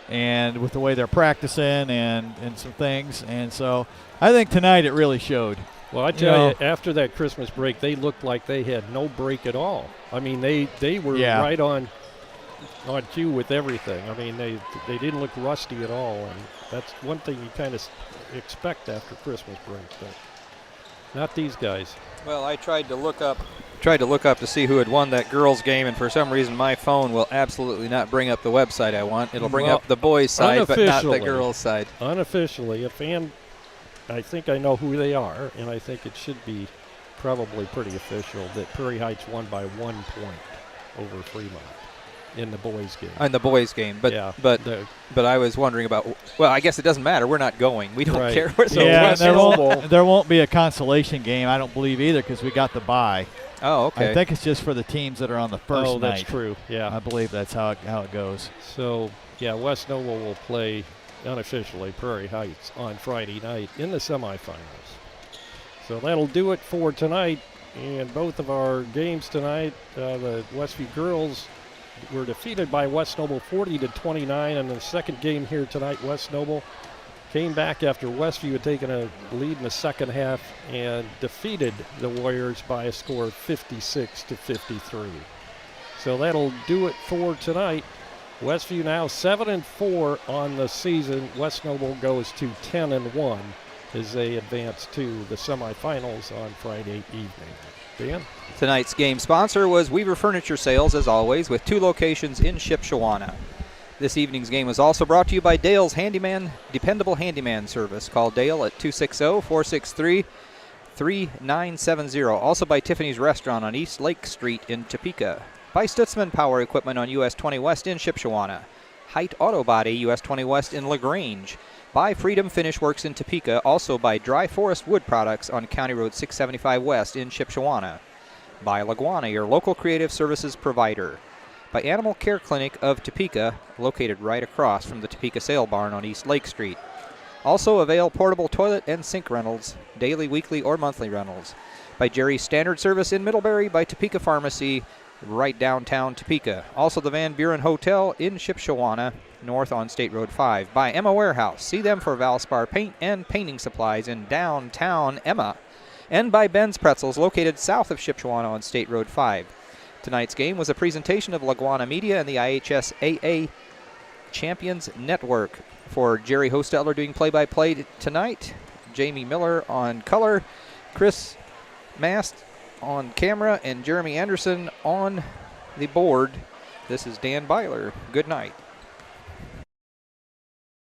And with the way they're practicing and some things. And so I think tonight it really showed. Well, I tell you, after that Christmas break, they looked like they had no break at all. I mean, they were right on cue with everything. I mean, they didn't look rusty at all. And that's one thing you kind of expect after Christmas break, but not these guys. Well, I tried to look up to see who had won that girls' game, and for some reason my phone will absolutely not bring up the website I want. It'll bring up the boys' side, but not the girls' side. Unofficially, I think I know who they are, and I think it should be probably pretty official that Prairie Heights won by 1 point over Fremont in the boys' game. In the boys' game, but I was wondering about. Well, I guess it doesn't matter. We're not going. We don't care. There won't be a consolation game, I don't believe either, because we got the bye. Oh, okay. I think it's just for the teams that are on the first night. Oh, that's true. Yeah, I believe that's how it goes. So West Noble will play unofficially Prairie Heights on Friday night in the semifinals. So that'll do it for tonight. And both of our games tonight, the Westview girls were defeated by West Noble 40-29. And the second game here tonight, West Noble came back after Westview had taken a lead in the second half and defeated the Warriors by a score of 56-53. So that'll do it for tonight. Westview now 7-4 on the season. West Noble goes to 10-1 as they advance to the semifinals on Friday evening. Dan? Tonight's game sponsor was Weaver Furniture Sales, as always, with 2 locations in Shipshewana. This evening's game was also brought to you by Dale's Handyman, dependable handyman service. Call Dale at 260-463-3970. Also by Tiffany's Restaurant on East Lake Street in Topeka. By Stutzman Power Equipment on US 20 West in Shipshewana. Height Auto Body, US 20 West in LaGrange. By Freedom Finish Works in Topeka. Also by Dry Forest Wood Products on County Road 675 West in Shipshewana. By LaGwana, your local creative services provider. By Animal Care Clinic of Topeka, located right across from the Topeka Sale Barn on East Lake Street. Also avail portable toilet and sink rentals, daily, weekly, or monthly rentals. By Jerry's Standard Service in Middlebury. By Topeka Pharmacy, right downtown Topeka. Also the Van Buren Hotel in Shipshewana, north on State Road 5. By Emma Warehouse. See them for Valspar paint and painting supplies in downtown Emma. And by Ben's Pretzels, located south of Shipshewana on State Road 5. Tonight's game was a presentation of LaGwana Media and the IHSAA Champions Network. For Jerry Hostetler doing play-by-play tonight, Jamie Miller on color, Chris Mast on camera, and Jeremy Anderson on the board. This is Dan Byler. Good night.